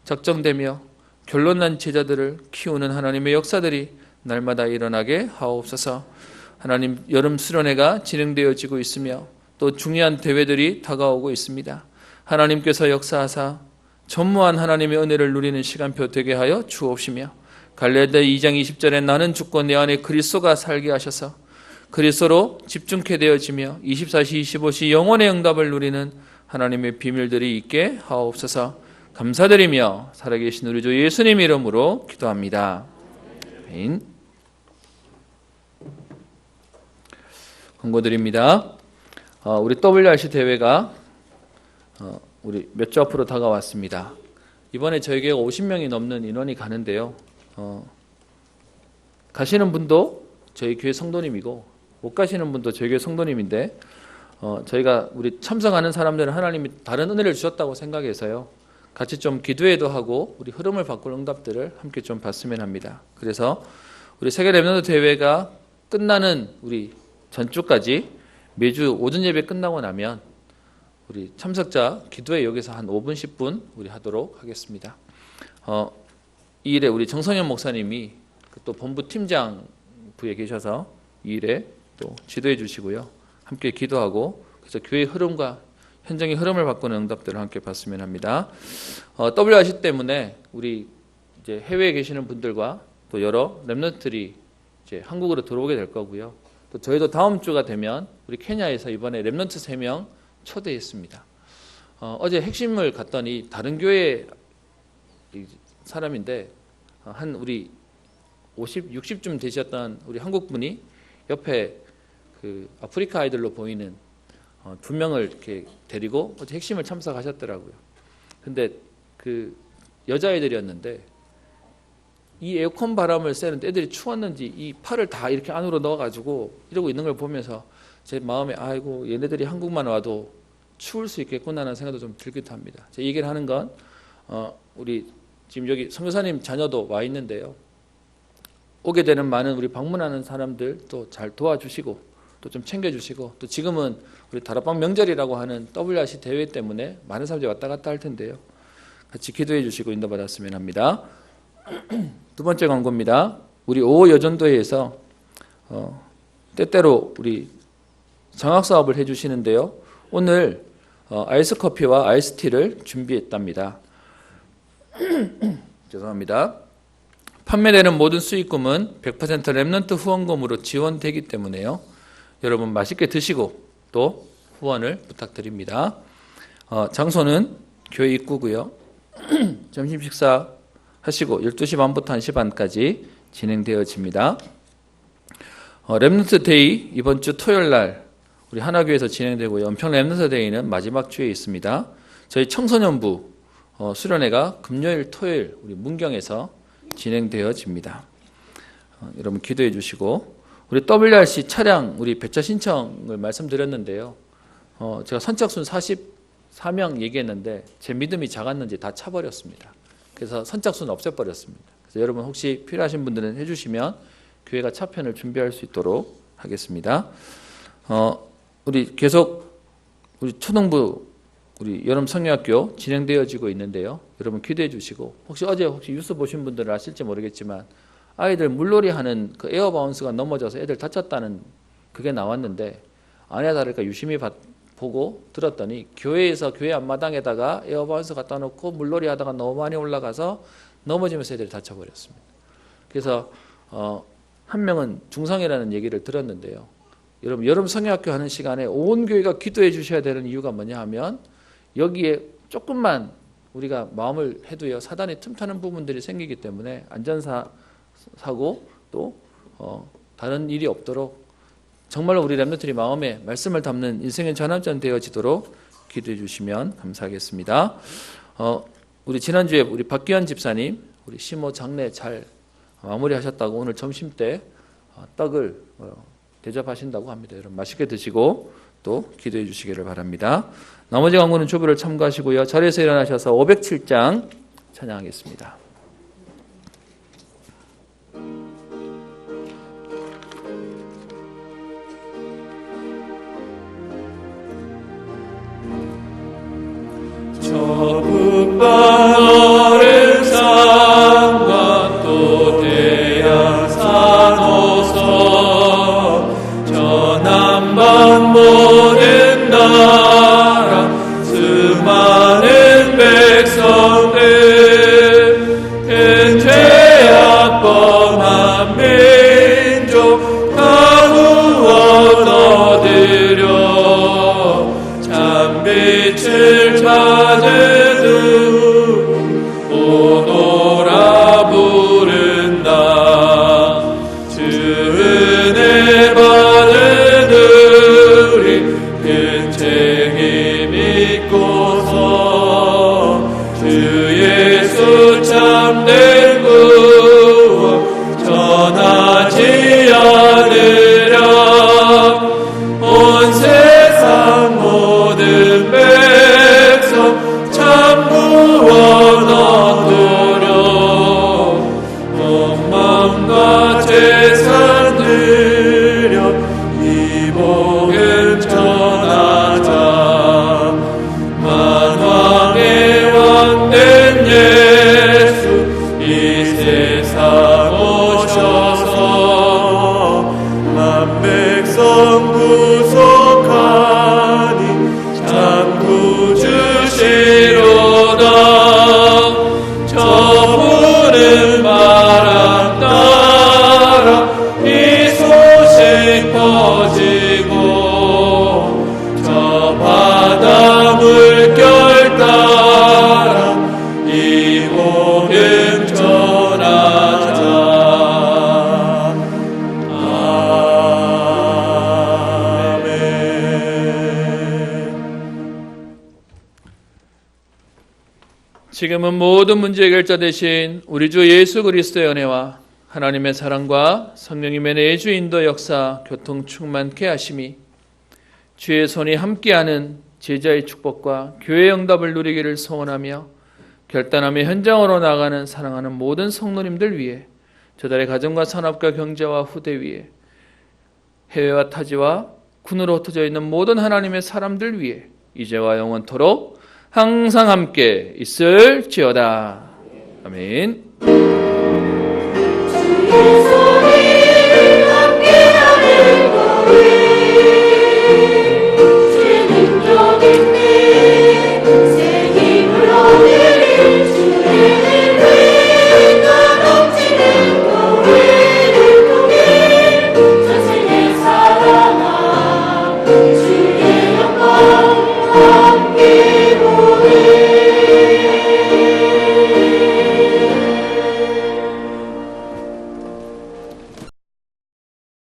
작정되며 결론난 제자들을 키우는 하나님의 역사들이 날마다 일어나게 하옵소서. 하나님 여름 수련회가 진행되어지고 있으며 또 중요한 대회들이 다가오고 있습니다. 하나님께서 역사하사 전무한 하나님의 은혜를 누리는 시간표 되게 하여 주옵시며 갈라디아 2장 20절에 나는 죽고 내 안에 그리스도가 살게 하셔서 그리스도로 집중케 되어지며 24시 25시 영원의 응답을 누리는 하나님의 비밀들이 있게 하옵소서. 감사드리며 살아계신 우리 주 예수님 이름으로 기도합니다. 아멘. 광고드립니다. 우리 WRC 대회가 우리 몇 주 앞으로 다가왔습니다. 이번에 저희 교회가 50명이 넘는 인원이 가는데요. 가시는 분도 저희 교회 성도님이고 못 가시는 분도 저희 교회 성도님인데 저희가 우리 참석하는 사람들은 하나님이 다른 은혜를 주셨다고 생각해서요. 같이 좀 기도회도 하고 우리 흐름을 바꿀 응답들을 함께 좀 봤으면 합니다. 그래서 우리 세계 렘넌트 대회가 끝나는 우리 전주까지 매주 오전 예배 끝나고 나면 우리 참석자 기도회 여기서 한 5분 10분 우리 하도록 하겠습니다. 이 일에 우리 정성현 목사님이 또 본부 팀장부에 계셔서 이 일에 또 지도해 주시고요. 함께 기도하고 그래서 교회의 흐름과 현장의 흐름을 바꾸는 응답들을 함께 봤으면 합니다. WRC 때문에 우리 이제 해외에 계시는 분들과 또 여러 렘넌트들이 이제 한국으로 들어오게 될 거고요. 또 저희도 다음 주가 되면 우리 케냐에서 이번에 렘넌트 3명 초대했습니다. 어제 핵심을 갔더니 다른 교회 사람인데 한 우리 50, 60쯤 되셨던 우리 한국 분이 옆에 그 아프리카 아이들로 보이는 2명을 이렇게 데리고 어제 핵심을 참석하셨더라고요. 근데 그 여자애들이었는데 이 에어컨 바람을 쐬는데 애들이 추웠는지 이 팔을 다 이렇게 안으로 넣어가지고 이러고 있는 걸 보면서 제 마음에 아이고 얘네들이 한국만 와도 추울 수 있겠구나라는 생각도 좀 들기도 합니다. 제가 얘기를 하는 건 우리 지금 여기 선교사님 자녀도 와 있는데요. 오게 되는 많은 우리 방문하는 사람들 또 잘 도와주시고 또 좀 챙겨주시고 또 지금은 우리 다락방 명절이라고 하는 WRC 대회 때문에 많은 사람들이 왔다 갔다 할 텐데요. 같이 기도해 주시고 인도받았으면 합니다. 두 번째 광고입니다. 우리 5호 여전도회에서 때때로 우리 장학사업을 해주시는데요. 오늘 아이스 커피와 아이스티를 준비했답니다. 죄송합니다. 판매되는 모든 수익금은 100% 렘넌트 후원금으로 지원되기 때문에요. 여러분 맛있게 드시고 또 후원을 부탁드립니다. 장소는 교회 입구고요. 점심 식사 하시고 12시 반부터 1시 반까지 진행되어집니다. 렘넌트 데이 이번 주 토요일 날 우리 하나교회에서 진행되고요. 연평 렘넌트 데이는 마지막 주에 있습니다. 저희 청소년부 수련회가 금요일 토요일 우리 문경에서 진행되어집니다. 여러분 기도해 주시고 우리 WRC 차량 우리 배차 신청을 말씀드렸는데요. 제가 선착순 44명 얘기했는데 제 믿음이 작았는지 다 차버렸습니다. 그래서 선착순 없애버렸습니다. 그래서 여러분 혹시 필요하신 분들은 해주시면 교회가 차편을 준비할 수 있도록 하겠습니다. 우리 계속 우리 초등부 우리 여름 성경학교 진행되어지고 있는데요. 여러분 기도해 주시고 혹시 뉴스 보신 분들은 아실지 모르겠지만 아이들 물놀이 하는 그 에어바운스가 넘어져서 애들 다쳤다는 그게 나왔는데 아니나 다를까 유심히 보고 들었더니 교회에서 교회 앞마당에다가 에어바운스 갖다 놓고 물놀이 하다가 너무 많이 올라가서 넘어지면서 애들이 다쳐버렸습니다. 그래서 한 명은 중상이라는 얘기를 들었는데요. 여러분 여름 성경학교 하는 시간에 온 교회가 기도해 주셔야 되는 이유가 뭐냐 하면 여기에 조금만 우리가 마음을 해도요 사단이 틈타는 부분들이 생기기 때문에 안전사고 또 다른 일이 없도록 정말로 우리 렘넌트들이 마음에 말씀을 담는 인생의 전환점 되어지도록 기도해 주시면 감사하겠습니다. 우리 지난주에 우리 박기환 집사님 우리 시모 장례 잘 마무리하셨다고 오늘 점심 때 떡을 대접하신다고 합니다. 여러분 맛있게 드시고 또 기도해 주시기를 바랍니다. 나머지 광고는 조별을 참고하시고요. 자리에서 일어나셔서 507장 찬양하겠습니다. 저 북바다를 산과 또 대야산호서 저 남방 모든 나라 수많은 백성들 큰 죄악 범한 민족 다 구원 얻으려 참 빛을 찾으듯 부는 바람 따라 이 소식 퍼지고 저 바다 물결 따라 이 복음 전하자. 지금은 모든 문제 해결자 되신 우리 주 예수 그리스도의 은혜와 하나님의 사랑과 성령님의 내주 인도 역사 교통 충만케 하심이 주의 손이 함께하는 제자의 축복과 교회의 응답을 누리기를 소원하며 결단하며 현장으로 나가는 사랑하는 모든 성도님들 위해 저달의 가정과 산업과 경제와 후대 위에 해외와 타지와 군으로 흩어져 있는 모든 하나님의 사람들 위해 이제와 영원토록 항상 함께 있을지어다. 아멘. 주 예수